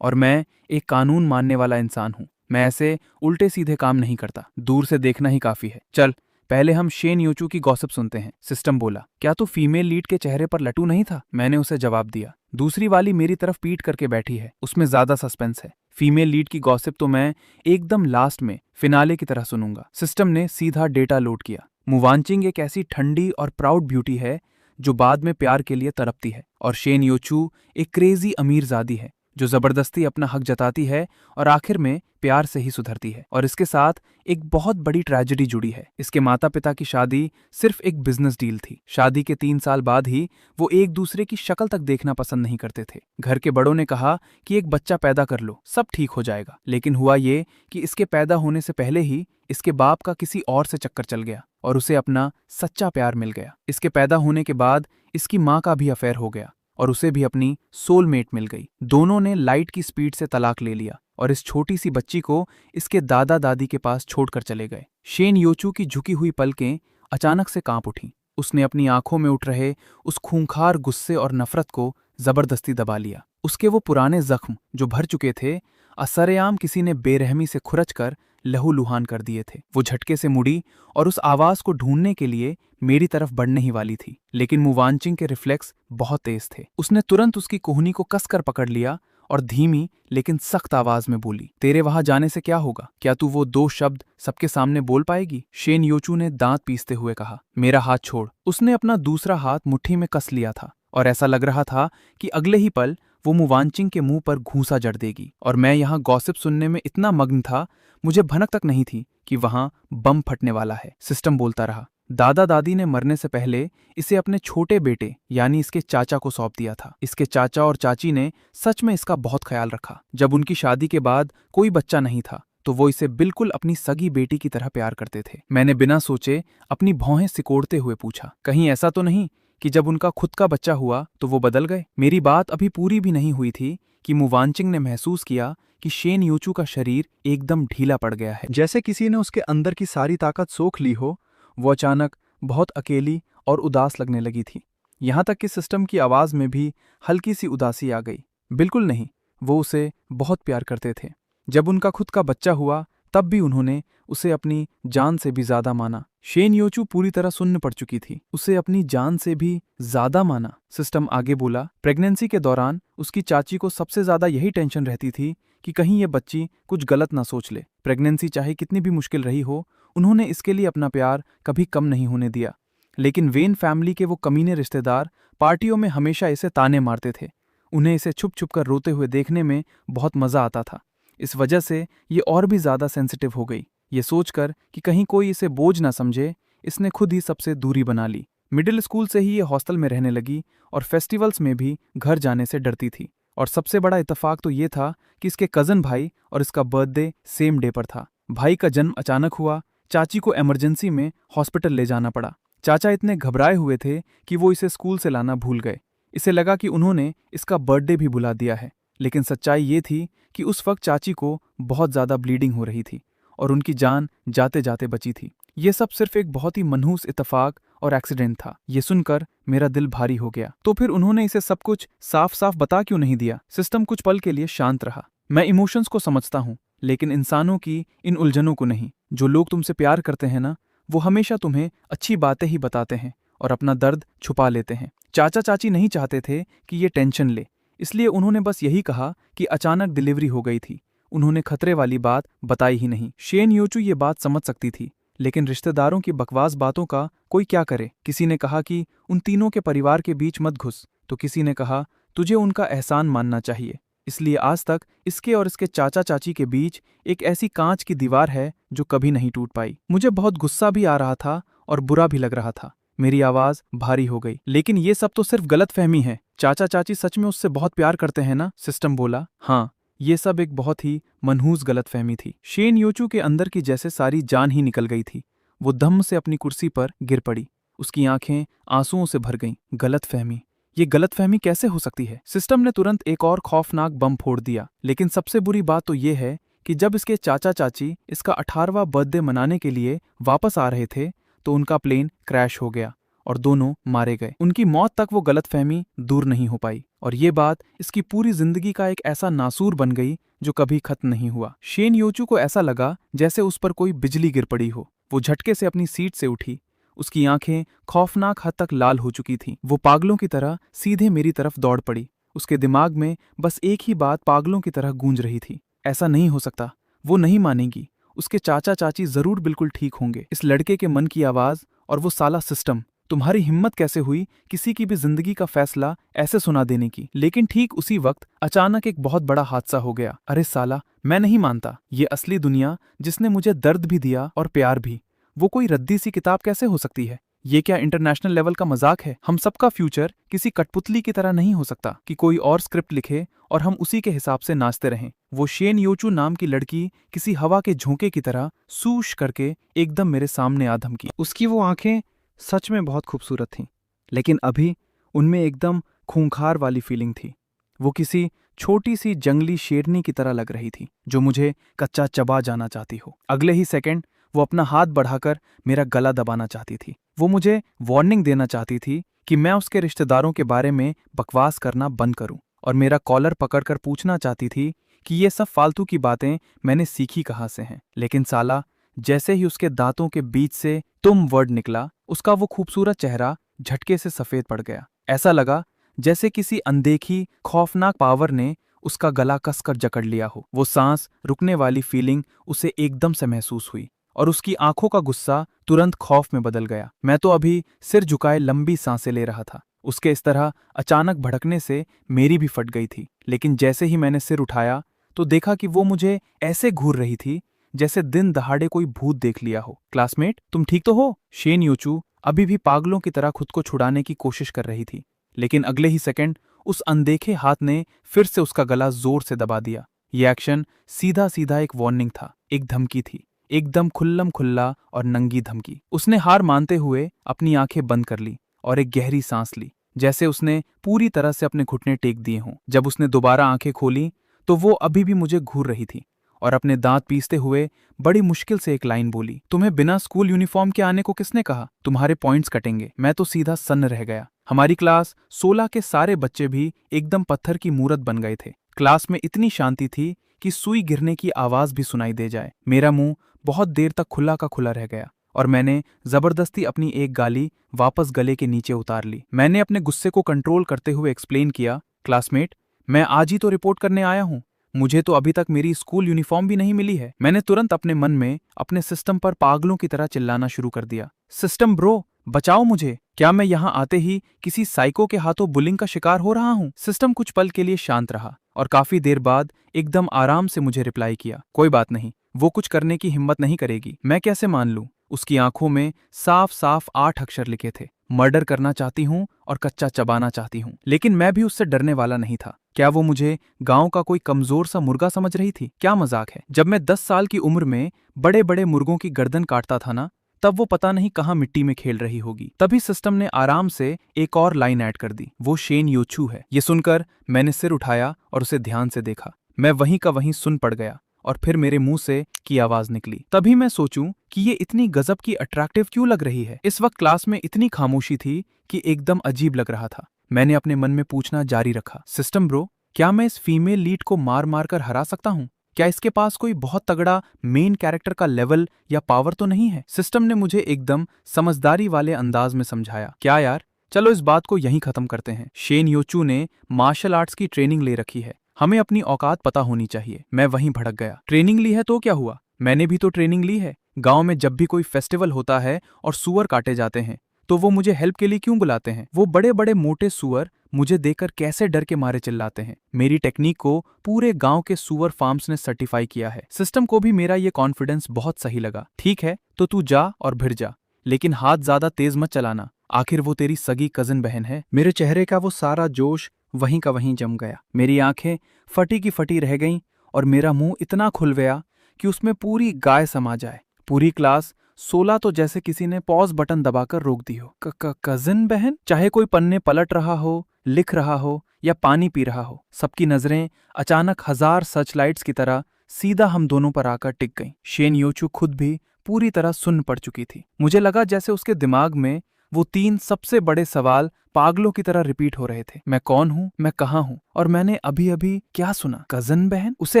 और मैं एक कानून मानने वाला इंसान हूं। मैं ऐसे उल्टे सीधे काम नहीं करता। दूर से देखना ही काफी है। चल पहले हम शेन योचू की गॉसिप सुनते हैं। सिस्टम बोला, क्या तू फीमेल लीड के चेहरे पर लटू नहीं था? मैंने उसे जवाब दिया, दूसरी वाली मेरी तरफ पीट करके बैठी है, उसमें ज्यादा सस्पेंस है। फीमेल लीड की गॉसिप तो मैं एकदम लास्ट में फिनाले की तरह सुनूंगा। सिस्टम ने सीधा डेटा लोड किया। मुवांचिंग एक ऐसी ठंडी और प्राउड ब्यूटी है जो बाद में प्यार के लिए तड़पती है, और शेन योचू एक क्रेजी अमीरजादी है जो जबरदस्ती अपना हक जताती है और आखिर में प्यार से ही सुधरती है। और इसके साथ एक बहुत बड़ी ट्रेजेडी जुड़ी है। इसके माता पिता की शादी सिर्फ एक बिजनेस डील थी। शादी के 3 साल बाद ही वो एक दूसरे की शक्ल तक देखना पसंद नहीं करते थे। घर के बड़ों ने कहा कि एक बच्चा पैदा कर लो, सब ठीक हो जाएगा। लेकिन हुआ ये कि इसके पैदा होने से पहले ही इसके बाप का किसी और से चक्कर चल गया और उसे अपना सच्चा प्यार मिल गया। इसके पैदा होने के बाद इसकी माँ का भी अफेयर हो गया और उसे भी अपनी सोलमेट मिल गई। दोनों ने लाइट की स्पीड से तलाक ले लिया और इस छोटी सी बच्ची को इसके दादा दादी के पास छोड़कर चले गए। शेन योचू की झुकी हुई पलकें अचानक से कांप उठीं। उसने अपनी आंखों में उठ रहे उस खूंखार गुस्से और नफरत को जबरदस्ती दबा लिया। उसके वो पुराने जख्म जो भर चुके थे असरेआम किसी ने बेरहमी से खुरचकर लहूलुहान कर दिए थे। वो झटके से मुड़ी और उस आवाज को ढूंढने के लिए मेरी तरफ बढ़ने ही वाली थी, लेकिन मुवांचिंग के रिफ्लेक्स बहुत तेज थे। उसने तुरंत उसकी कोहनी को कसकर पकड़ लिया और धीमी लेकिन सख्त आवाज में बोली, तेरे वहां जाने से क्या होगा? क्या तू वो 2 शब्द सबके सामने बोल पाएगी? शेन योचू ने दांत पीसते हुए कहा, मेरा हाथ छोड़। उसने अपना दूसरा हाथ मुट्ठी में कस लिया था और ऐसा लग रहा था कि अगले ही पल वो मुवांचिंग के मुंह पर घूंसा जड़ देगी। और मैं यहाँ गॉसिप सुनने में इतना मग्न था, मुझे भनक तक नहीं थी कि वहां बम फटने वाला है। सिस्टम बोलता रहा, दादा दादी ने मरने से पहले इसे अपने छोटे बेटे यानी इसके चाचा को सौंप दिया था। इसके चाचा और चाची ने सच में इसका बहुत ख्याल रखा। जब उनकी शादी के बाद कोई बच्चा नहीं था तो वो इसे बिल्कुल अपनी सगी बेटी की तरह प्यार करते थे। मैंने बिना सोचे अपनी भौहें सिकोड़ते हुए पूछा, कहीं ऐसा तो नहीं कि जब उनका खुद का बच्चा हुआ तो वो बदल गए? मेरी बात अभी पूरी भी नहीं हुई थी कि मुवांचिंग ने महसूस किया कि शेन योचू का शरीर एकदम ढीला पड़ गया है, जैसे किसी ने उसके अंदर की सारी ताकत सोख ली हो। वो अचानक बहुत अकेली और उदास लगने लगी थी। यहाँ तक कि सिस्टम की आवाज में भी हल्की सी उदासी आ गई। बिल्कुल नहीं, वो उसे बहुत प्यार करते थे। जब उनका खुद का बच्चा हुआ तब भी उन्होंने उसे अपनी जान से भी ज्यादा माना। शेन योचू पूरी तरह सुन्न पड़ चुकी थी। उसे अपनी जान से भी ज्यादा माना। सिस्टम आगे बोला, प्रेगनेंसी के दौरान उसकी चाची को सबसे ज्यादा यही टेंशन रहती थी कि कहीं ये बच्ची कुछ गलत ना सोच ले। प्रेगनेंसी चाहे कितनी भी मुश्किल रही हो, उन्होंने इसके लिए अपना प्यार कभी कम नहीं होने दिया। लेकिन वेन फैमिली के वो कमीने रिश्तेदार पार्टियों में हमेशा इसे ताने मारते थे। उन्हें इसे छुप छुप कर रोते हुए देखने में बहुत मजा आता था। इस वजह से ये और भी ज्यादा सेंसिटिव हो गई। ये सोचकर कि कहीं कोई इसे बोझ ना समझे, इसने खुद ही सबसे दूरी बना ली। मिडिल स्कूल से ही ये हॉस्टल में रहने लगी और फेस्टिवल्स में भी घर जाने से डरती थी। और सबसे बड़ा इत्तेफाक तो ये था कि इसके कजन भाई और इसका बर्थडे सेम डे पर था। भाई का जन्म अचानक हुआ। चाची को इमरजेंसी में हॉस्पिटल ले जाना पड़ा। चाचा इतने घबराए हुए थे कि वो इसे स्कूल से लाना भूल गए। इसे लगा कि उन्होंने इसका बर्थडे भी भुला दिया है। लेकिन सच्चाई ये थी कि उस वक्त चाची को बहुत ज्यादा ब्लीडिंग हो रही थी और उनकी जान जाते जाते बची थी। ये सब सिर्फ एक बहुत ही मनहूस इत्तेफाक और एक्सीडेंट था। ये सुनकर मेरा दिल भारी हो गया। तो फिर उन्होंने इसे सब कुछ साफ साफ बता क्यों नहीं दिया? सिस्टम कुछ पल के लिए शांत रहा। मैं इमोशंस को समझता हूँ, लेकिन इंसानों की इन उलझनों को नहीं। जो लोग तुमसे प्यार करते हैं ना, वो हमेशा तुम्हें अच्छी बातें ही बताते हैं और अपना दर्द छुपा लेते हैं। चाचा चाची नहीं चाहते थे कि ये टेंशन ले, इसलिए उन्होंने बस यही कहा कि अचानक डिलीवरी हो गई थी। उन्होंने खतरे वाली बात बताई ही नहीं। शेन योचू ये बात समझ सकती थी, लेकिन रिश्तेदारों की बकवास बातों का कोई क्या करे। किसी ने कहा कि उन तीनों के परिवार के बीच मत घुस, तो किसी ने कहा तुझे उनका एहसान मानना चाहिए। इसलिए आज तक इसके और इसके चाचा चाची के बीच एक ऐसी कांच की दीवार है जो कभी नहीं टूट पाई। मुझे बहुत गुस्सा भी आ रहा था और बुरा भी लग रहा था। मेरी आवाज भारी हो गई, लेकिन ये सब तो सिर्फ गलतफहमी है। चाचा चाची सच में उससे बहुत प्यार करते हैं ना? सिस्टम बोला, हाँ, ये सब एक बहुत ही मनहूस गलतफहमी थी। शेन योचू के अंदर की जैसे सारी जान ही निकल गई थी। वो धम्म से अपनी कुर्सी पर गिर पड़ी। उसकी आंखें आंसुओं से भर गईं। गलतफहमी, ये गलतफहमी कैसे हो सकती है? सिस्टम ने तुरंत एक और खौफनाक बम फोड़ दिया। लेकिन सबसे बुरी बात तो ये है कि जब इसके चाचा चाची इसका 18वां बर्थडे मनाने के लिए वापस आ रहे थे तो उनका प्लेन क्रैश हो गया और दोनों मारे गए। उनकी मौत तक वो गलतफहमी दूर नहीं हो पाई और ये बात इसकी पूरी जिंदगी का एक ऐसा नासूर बन गई जो कभी खत्म नहीं हुआ। शेन योचू को ऐसा लगा जैसे उस पर कोई बिजली गिर पड़ी हो। वो झटके से अपनी सीट से उठी। उसकी आंखें खौफनाक हद तक लाल हो चुकी थीं। वो पागलों की तरह सीधे मेरी तरफ दौड़ पड़ी। उसके दिमाग में बस एक ही बात पागलों की तरह गूंज रही थी, ऐसा नहीं हो सकता, वो नहीं मानेगी, उसके चाचा चाची जरूर बिल्कुल ठीक होंगे। इस लड़के के मन की आवाज और वो साला सिस्टम, तुम्हारी हिम्मत कैसे हुई किसी की भी जिंदगी का फैसला ऐसे सुना देने की। लेकिन ठीक उसी वक्त अचानक एक बहुत बड़ा हादसा हो गया। अरे साला, मैं नहीं मानता, ये असली दुनिया जिसने मुझे दर्द भी दिया और प्यार भी, वो कोई रद्दी सी किताब कैसे हो सकती है? ये क्या इंटरनेशनल लेवल का मजाक है? हम सबका फ्यूचर किसी कठपुतली की तरह नहीं हो सकता कि कोई और स्क्रिप्ट लिखे और हम उसी के हिसाब से नाचते रहें। वो शेन योचू नाम की लड़की किसी हवा के झोंके की तरह सूश करके एकदम मेरे सामने आ धमकी। उसकी वो आंखें सच में बहुत खूबसूरत थीं, लेकिन अभी उनमें एकदम खूंखार वाली फीलिंग थी। वो किसी छोटी सी जंगली शेरनी की तरह लग रही थी जो मुझे कच्चा चबा जाना चाहती हो। अगले ही सेकंड वो अपना हाथ बढ़ाकर मेरा गला दबाना चाहती थी। वो मुझे वार्निंग देना चाहती थी कि मैं उसके रिश्तेदारों के बारे में बकवास करना बंद करूं और मेरा कॉलर पकड़कर पूछना चाहती थी कि ये सब फालतू की बातें मैंने सीखी कहाँ से हैं। लेकिन साला, जैसे ही उसके दांतों के बीच से तुम वर्ड निकला, उसका वो खूबसूरत चेहरा झटके से सफेद पड़ गया। ऐसा लगा जैसे किसी अनदेखी खौफनाक पावर ने उसका गला कसकर जकड़ लिया हो। वो सांस रुकने वाली फीलिंग उसे एकदम से महसूस हुई और उसकी आंखों का गुस्सा तुरंत खौफ में बदल गया। मैं तो अभी सिर झुकाए लंबी सांसें ले रहा था। उसके इस तरह अचानक भड़कने से मेरी भी फट गई थी। लेकिन जैसे ही मैंने सिर उठाया तो देखा कि वो मुझे ऐसे घूर रही थी जैसे दिन दहाड़े कोई भूत देख लिया हो। क्लासमेट, तुम ठीक तो हो? शेन योचू अभी भी पागलों की तरह खुद को छुड़ाने की कोशिश कर रही थी, लेकिन अगले ही सेकंड उस अनदेखे हाथ ने फिर से उसका गला जोर से दबा दिया। ये एक्शन सीधा सीधा एक वार्निंग था, एक धमकी थी, एकदम खुल्लम खुल्ला और नंगी धमकी। उसने हार मानते हुए अपनी आंखें बंद कर ली और एक गहरी सांस ली, जैसे उसने पूरी तरह से अपने घुटने टेक दिए हों। जब उसने दोबारा आंखें खोली तो वो अभी भी मुझे घूर रही थी और अपने दांत पीसते हुए बड़ी मुश्किल से एक लाइन बोली, तुम्हें बिना स्कूल यूनिफॉर्म के आने को किसने कहा? तुम्हारे पॉइंट्स कटेंगे। मैं तो सीधा सन्न रह गया। हमारी क्लास 16 के सारे बच्चे भी एकदम पत्थर की मूरत बन गए थे। क्लास में इतनी शांति थी कि सुई गिरने की आवाज भी सुनाई दे जाए। मेरा मुंह बहुत देर तक खुला का खुला रह गया और मैंने जबरदस्ती अपनी एक गाली वापस गले के नीचे उतार ली। मैंने अपने गुस्से को कंट्रोल करते हुए एक्सप्लेन किया, क्लासमेट, मैं आज ही तो रिपोर्ट करने आया हूँ। मुझे तो अभी तक मेरी स्कूल यूनिफॉर्म भी नहीं मिली है। मैंने तुरंत अपने मन में अपने सिस्टम पर पागलों की तरह चिल्लाना शुरू कर दिया, सिस्टम ब्रो, बचाओ मुझे। क्या मैं यहाँ आते ही किसी साइको के हाथों बुलिंग का शिकार हो रहा हूँ? सिस्टम कुछ पल के लिए शांत रहा और काफी देर बाद एकदम आराम से मुझे रिप्लाई किया, कोई बात नहीं, वो कुछ करने की हिम्मत नहीं करेगी। मैं कैसे मान लूं? उसकी आंखों में साफ साफ 8 अक्षर लिखे थे, मर्डर करना चाहती हूँ और कच्चा चबाना चाहती हूँ। लेकिन मैं भी उससे डरने वाला नहीं था। क्या वो मुझे गांव का कोई कमजोर सा मुर्गा समझ रही थी? क्या मजाक है, जब मैं 10 साल की उम्र में बड़े बड़े मुर्गों की गर्दन काटता था ना, तब वो पता नहीं कहाँ मिट्टी में खेल रही होगी। तभी सिस्टम ने आराम से एक और लाइन ऐड कर दी, वो शेन योचू है। ये सुनकर मैंने सिर उठाया और उसे ध्यान से देखा। मैं वहीं का वहीं सुन पड़ गया और फिर मेरे मुंह से की आवाज निकली। तभी मैं सोचूं कि ये इतनी गजब की अट्रैक्टिव क्यों लग रही है। इस वक्त क्लास में इतनी खामोशी थी कि एकदम अजीब लग रहा था। मैंने अपने मन में पूछना जारी रखा, सिस्टम ब्रो, क्या मैं इस फीमेल लीड को मार मार कर हरा सकता हूँ? क्या इसके पास कोई बहुत तगड़ा मेन कैरेक्टर का लेवल या पावर तो नहीं है? सिस्टम ने मुझे एकदम समझदारी वाले अंदाज में समझाया, क्या यार, चलो इस बात को यहीं खत्म करते हैं। शेन योचू ने मार्शल आर्ट्स की ट्रेनिंग ले रखी है, हमें अपनी औकात पता होनी चाहिए। मैं वहीं भड़क गया, ट्रेनिंग ली है तो क्या हुआ? मैंने भी तो ट्रेनिंग ली है। गांव में जब भी कोई फेस्टिवल होता है और सूअर काटे जाते हैं तो वो मुझे हेल्प के लिए क्यों बुलाते हैं? वो बड़े बड़े मोटे सूअर मुझे देखकर कैसे डर के मारे चिल्लाते हैं। मेरी टेक्निक को पूरे गांव के सूअर फार्म्स ने सर्टिफाई किया है। सिस्टम को भी मेरा ये कॉन्फिडेंस बहुत सही लगा। ठीक है, तो तू जा और भिड़ जा, लेकिन हाथ ज्यादा तेज मत चलाना, आखिर वो तेरी सगी कजिन बहन है। मेरे चेहरे का वो सारा जोश वहीं का वहीं जम गया। मेरी आंखें फटी की फटी रह गईं और मेरा मुंह इतना खुल गया कि उसमें पूरी गाय समा जाए। पूरी क्लास 16 तो जैसे किसी ने पॉज बटन दबाकर रोक दी हो। कजिन बहन? चाहे कोई पन्ने पलट रहा हो, लिख रहा हो या पानी पी रहा हो, सबकी नजरें अचानक 1000 सर्च लाइट्स की तरह सीधा हम दोनों पर आकर टिक गई। शेन योचू खुद भी पूरी तरह सुन्न पड़ चुकी थी। मुझे लगा जैसे उसके दिमाग में वो 3 सबसे बड़े सवाल पागलों की तरह रिपीट हो रहे थे। मैं कौन हूँ, मैं कहाँ हूँ, और मैंने अभी अभी क्या सुना, कजन बहन। उसे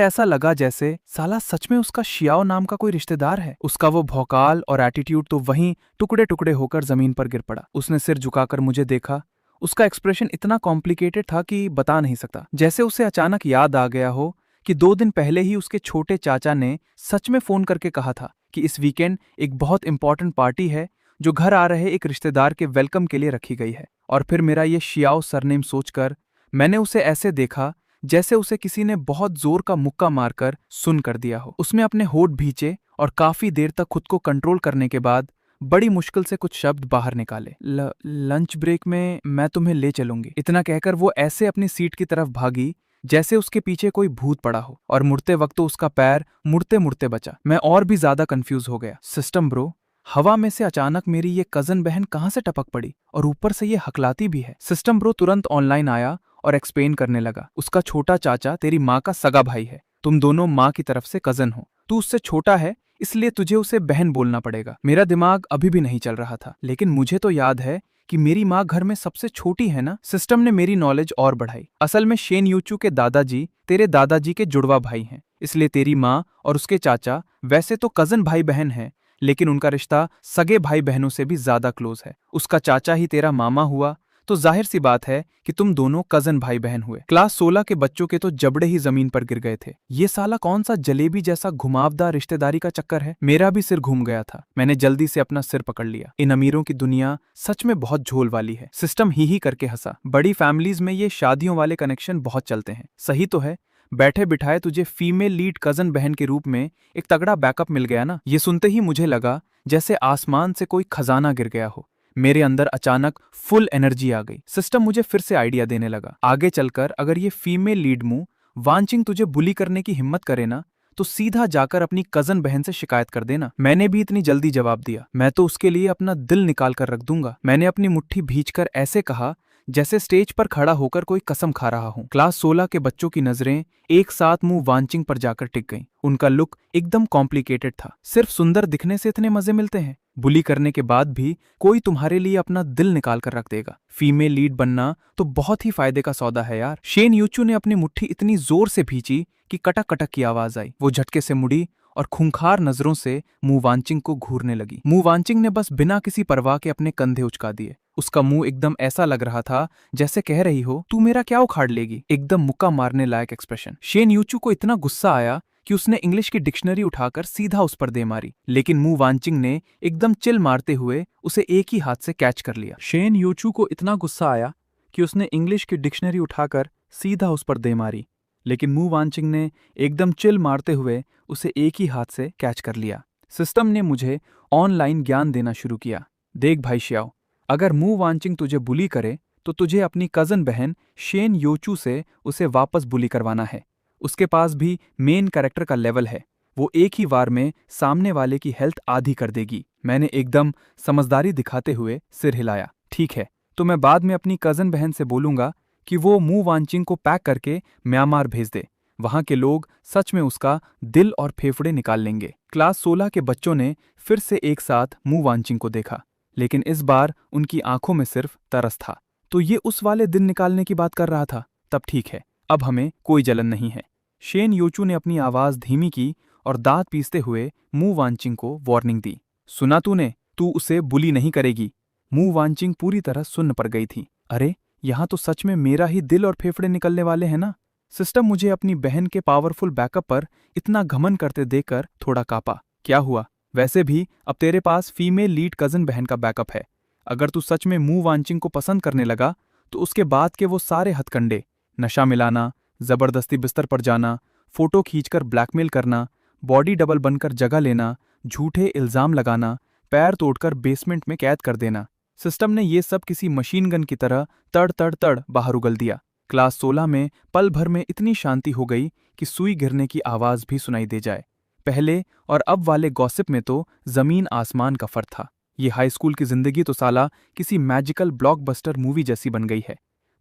ऐसा लगा जैसे साला सच में उसका शियाओ नाम का कोई रिश्तेदार है। उसका वो भौकाल और एटीट्यूड तो वहीं टुकड़े टुकड़े होकर जमीन पर गिर पड़ा। उसने सिर झुकाकर मुझे देखा। उसका एक्सप्रेशन इतना कॉम्प्लिकेटेड था कि बता नहीं सकता। जैसे उसे अचानक याद आ गया हो कि 2 दिन पहले ही उसके छोटे चाचा ने सच में फोन करके कहा था कि इस वीकेंड एक बहुत इंपॉर्टेंट पार्टी है जो घर आ रहे एक रिश्तेदार के वेलकम के लिए रखी गई है। और फिर मेरा ये शियाओ सरनेम सोचकर मैंने उसे ऐसे देखा जैसे उसे किसी ने बहुत जोर का मुक्का मारकर सुन कर दिया हो। उसने अपने होठ भींचे और काफी देर तक खुद को कंट्रोल करने के बाद बड़ी मुश्किल से कुछ शब्द बाहर निकाले। लंच ब्रेक में मैं तुम्हें ले चलूंगी। इतना कहकर वो ऐसे अपनी सीट की तरफ भागी जैसे उसके पीछे कोई भूत पड़ा हो, और मुड़ते वक्त तो उसका पैर मुड़ते मुड़ते बचा। मैं और भी ज्यादा कंफ्यूज हो गया। सिस्टम ब्रो, हवा में से अचानक मेरी ये कजन बहन कहाँ से टपक पड़ी, और ऊपर से ये हकलाती भी है। सिस्टम ब्रो तुरंत ऑनलाइन आया और एक्सप्लेन करने लगा। उसका छोटा चाचा तेरी माँ का सगा भाई है। तुम दोनों माँ की तरफ से कजन हो। तू उससे छोटा है, इसलिए तुझे उसे बहन बोलना पड़ेगा। मेरा दिमाग अभी भी नहीं चल रहा था, लेकिन मुझे तो याद है कि मेरी माँ घर में सबसे छोटी है ना। सिस्टम ने मेरी नॉलेज और बढ़ाई। असल में शेन यूचू के दादाजी तेरे दादाजी के जुड़वा भाई हैं, इसलिए तेरी माँ और उसके चाचा वैसे तो कजन भाई बहन हैं, लेकिन उनका रिश्ता सगे भाई बहनों से भी ज्यादा क्लोज है। उसका चाचा ही तेरा मामा हुआ, तो जाहिर सी बात है कि तुम दोनों कजन भाई बहन हुए। क्लास 16 के बच्चों के तो जबड़े ही जमीन पर गिर गए थे। ये साला कौन सा जलेबी जैसा घुमावदार रिश्तेदारी का चक्कर है। मेरा भी सिर घूम गया था। मैंने जल्दी से अपना सिर पकड़ लिया। इन अमीरों की दुनिया सच में बहुत झोल वाली है। सिस्टम ही करके हंसा। बड़ी फैमिलीज में ये शादियों वाले कनेक्शन बहुत चलते हैं। सही तो है, बैठे बिठाए तुझे फीमेल लीड कजन बहन के रूप में एक तगड़ा बैकअप मिल गया ना। ये सुनते ही मुझे लगा जैसे आसमान से कोई खजाना गिर गया हो। मेरे अंदर अचानक फुल एनर्जी आ गई। सिस्टम मुझे फिर से आइडिया देने लगा। आगे चलकर अगर ये फीमेल लीड मुंह वांचिंग तुझे बुली करने की हिम्मत करे ना, तो सीधा जाकर अपनी कजन बहन से शिकायत कर देना। मैंने भी इतनी जल्दी जवाब दिया। मैं तो उसके लिए अपना दिल निकाल कर रख दूंगा। मैंने अपनी मुट्ठी भींचकर ऐसे कहा जैसे स्टेज पर खड़ा होकर कोई कसम खा रहा हूं। क्लास 16 के बच्चों की नजरें एक साथ मुंह वांचिंग पर जाकर टिक गईं। उनका लुक एकदम कॉम्प्लिकेटेड था। सिर्फ सुंदर दिखने से इतने मजे मिलते हैं? बुली करने के बाद भी कोई तुम्हारे लिए अपना दिल निकाल कर रख देगा। फीमेल लीड बनना तो बहुत ही फायदे का सौदा है यार। शेन यूचू ने अपनी मुट्ठी इतनी जोर से भींची कि कटक कटक की आवाज आई। वो झटके से मुड़ी और खूंखार नजरों से मुंह वांचिंग को घूरने लगी। मुंह वांचिंग ने बस बिना किसी परवाह के अपने कंधे उचका दिए। उसका मुंह एकदम ऐसा लग रहा था जैसे कह रही हो तू मेरा क्या उखाड़ लेगी। एकदम मुक्का मारने लायक एक्सप्रेशन। शेन यूचू को इतना गुस्सा आया कि उसने इंग्लिश की डिक्शनरी उठाकर सीधा उस पर दे मारी, लेकिन मुंह वांचिंग ने एकदम चिल मारते हुए उसे एक ही हाथ से कैच कर लिया। शेन यूचू को इतना गुस्सा आया कि उसने इंग्लिश की डिक्शनरी उठाकर सीधा उस पर दे मारी, लेकिन मुंह वांचिंग ने एकदम चिल मारते हुए उसे एक ही हाथ से कैच कर लिया। सिस्टम ने मुझे ऑनलाइन ज्ञान देना शुरू किया। देख भाई श्याओ, अगर मुंह वांचिंग तुझे बुली करे तो तुझे अपनी कजन बहन शेन योचू से उसे वापस बुली करवाना है। उसके पास भी मेन कैरेक्टर का लेवल है। वो एक ही वार में सामने वाले की हेल्थ आधी कर देगी। मैंने एकदम समझदारी दिखाते हुए सिर हिलाया। ठीक है, तो मैं बाद में अपनी कजन बहन से बोलूंगा कि वो मुंह वांचिंग को पैक करके म्यांमार भेज दे। वहां के लोग सच में उसका दिल और फेफड़े निकाल लेंगे। क्लास 16 के बच्चों ने फिर से एक साथ मुंह वांचिंग को देखा, लेकिन इस बार उनकी आंखों में सिर्फ तरस था। तो ये उस वाले दिन निकालने की बात कर रहा था। तब ठीक है, अब हमें कोई जलन नहीं है। शेन योचू ने अपनी आवाज धीमी की और दांत पीसते हुए मुंह वांचिंग को वार्निंग दी। सुना तूने, तू उसे बुली नहीं करेगी। मुंह वांचिंग पूरी तरह सुन्न पड़ गई थी। अरे यहाँ तो सच में मेरा ही दिल और फेफड़े निकलने वाले हैं ना। सिस्टम मुझे अपनी बहन के पावरफुल बैकअप पर इतना घमंड करते देखकर थोड़ा कांपा। क्या हुआ? वैसे भी अब तेरे पास फीमेल लीड कजन बहन का बैकअप है। अगर तू सच में मुंह वांचिंग को पसंद करने लगा तो उसके बाद के वो सारे हथकंडे, नशा मिलाना, जबरदस्ती बिस्तर पर जाना, फोटो खींचकर ब्लैकमेल करना, बॉडी डबल बनकर जगह लेना, झूठे इल्जाम लगाना, पैर तोड़कर बेसमेंट में कैद कर देना, सिस्टम ने ये सब किसी मशीन गन की तरह तड़ तड़ तड़ बाहर उगल दिया। क्लास 16 में पल भर में इतनी शांति हो गई कि सुई गिरने की आवाज भी सुनाई दे जाए। पहले और अब वाले गॉसिप में तो जमीन आसमान का फर्क था। ये हाई स्कूल की जिंदगी तो साला किसी मैजिकल ब्लॉकबस्टर मूवी जैसी बन गई है।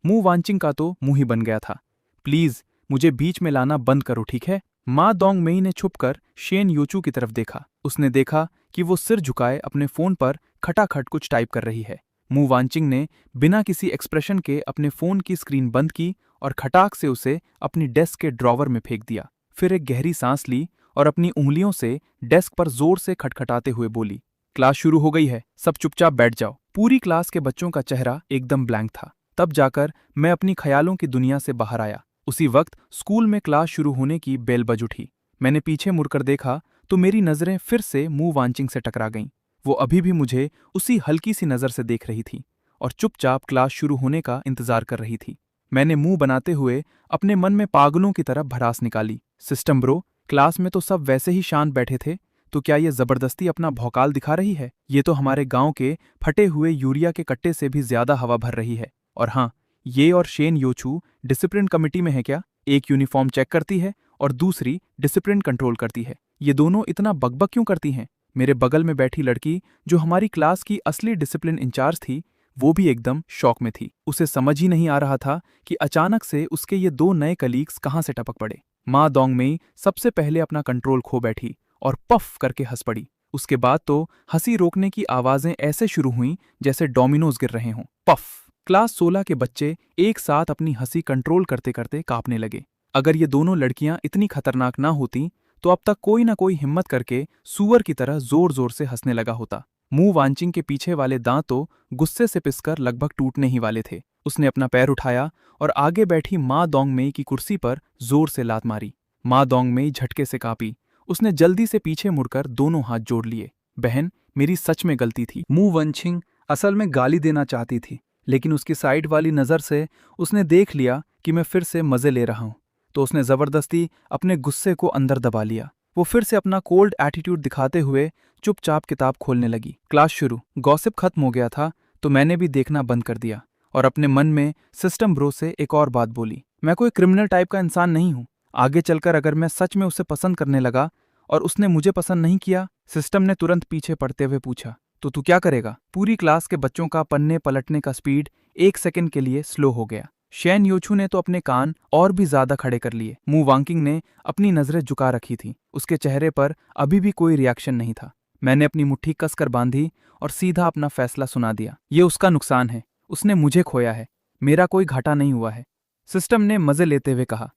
मुंह वांचिंग का तो मुंह ही बन गया था। प्लीज मुझे बीच में लाना बंद करो, ठीक है? माँ दोंगमेई ने छुपकर शेन योचू की तरफ देखा। उसने देखा कि वो सिर झुकाए अपने फोन पर खटाखट कुछ टाइप कर रही है। मू वांचिंग ने बिना किसी एक्सप्रेशन के अपने फोन की स्क्रीन बंद की और खटाक से उसे अपनी डेस्क के ड्रॉवर में फेंक दिया। फिर एक गहरी सांस ली और अपनी उंगलियों से डेस्क पर जोर से खटखटाते हुए बोली, क्लास शुरू हो गई है, सब चुपचाप बैठ जाओ। पूरी क्लास के बच्चों का चेहरा एकदम ब्लैंक था। तब जाकर मैं अपनी ख्यालों की दुनिया से बाहर आया। उसी वक्त स्कूल में क्लास शुरू होने की बेल बज उठी। मैंने पीछे मुड़कर देखा तो मेरी नजरें फिर से मू वांचिंग से टकरा गईं। वो अभी भी मुझे उसी हल्की सी नजर से देख रही थी और चुपचाप क्लास शुरू होने का इंतजार कर रही थी। मैंने मुंह बनाते हुए अपने मन में पागलों की तरह भड़ास निकाली, सिस्टम ब्रो, क्लास में तो सब वैसे ही शांत बैठे थे, तो क्या ये जबरदस्ती अपना भौकाल दिखा रही है? ये तो हमारे गांव के फटे हुए यूरिया के कट्टे से भी ज्यादा हवा भर रही है। और हाँ, ये और शेन योचू डिसिप्लिन कमेटी में है क्या? एक यूनिफॉर्म चेक करती है और दूसरी डिसिप्लिन कंट्रोल करती है। ये दोनों इतना बकबक क्यों करती हैं? मेरे बगल में बैठी लड़की, जो हमारी क्लास की असली डिसिप्लिन इंचार्ज थी, वो भी एकदम शॉक में थी। उसे समझ ही नहीं आ रहा था कि अचानक से उसके ये दो नए कलीग्स कहाँ से टपक पड़े। माँ दोंगमेई सबसे पहले अपना कंट्रोल खो बैठी और पफ करके हंस पड़ी। उसके बाद तो हंसी रोकने की आवाजें ऐसे शुरू हुईं जैसे डोमिनोज गिर रहे हों। पफ। क्लास 16 के बच्चे एक साथ अपनी हंसी कंट्रोल करते करते कांपने लगे। अगर ये दोनों लड़कियां इतनी खतरनाक ना होती तो अब तक कोई ना कोई हिम्मत करके सूअर की तरह जोर जोर से हंसने लगा होता। मू वांचिंग के पीछे वाले दांत तो गुस्से से पिसकर लगभग टूटने ही वाले थे। उसने अपना पैर उठाया और आगे बैठी माँ दोंगमेई की कुर्सी पर जोर से लात मारी। माँ दोंगमेई झटके से कांपी। उसने जल्दी से पीछे मुड़कर दोनों हाथ जोड़ लिए। बहन, मेरी सच में गलती थी। मू वांचिंग असल में गाली देना चाहती थी, लेकिन उसकी साइड वाली नजर से उसने देख लिया कि मैं फिर से मजे ले रहा हूं, तो उसने जबरदस्ती अपने गुस्से को अंदर दबा लिया। वो फिर से अपना कोल्ड एटीट्यूड दिखाते हुए चुपचाप किताब खोलने लगी। क्लास शुरू। गॉसिप खत्म हो गया था तो मैंने भी देखना बंद कर दिया और अपने मन में सिस्टम ब्रो से एक और बात बोली, मैं कोई क्रिमिनल टाइप का इंसान नहीं हूं। आगे चलकर अगर मैं सच में उसे पसंद करने लगा और उसने मुझे पसंद नहीं किया। सिस्टम ने तुरंत पीछे पड़ते हुए पूछा, तो तू क्या करेगा? पूरी क्लास के बच्चों का पन्ने पलटने का स्पीड 1 सेकंड के लिए स्लो हो गया। शेन योचू ने तो अपने कान और भी ज्यादा खड़े कर लिए। मू वांकिंग ने अपनी नजरें झुका रखी थी। उसके चेहरे पर अभी भी कोई रिएक्शन नहीं था। मैंने अपनी मुट्ठी कसकर बांधी और सीधा अपना फैसला सुना दिया। ये उसका नुकसान है, उसने मुझे खोया है, मेरा कोई घाटा नहीं हुआ है। सिस्टम ने मजे लेते हुए कहा,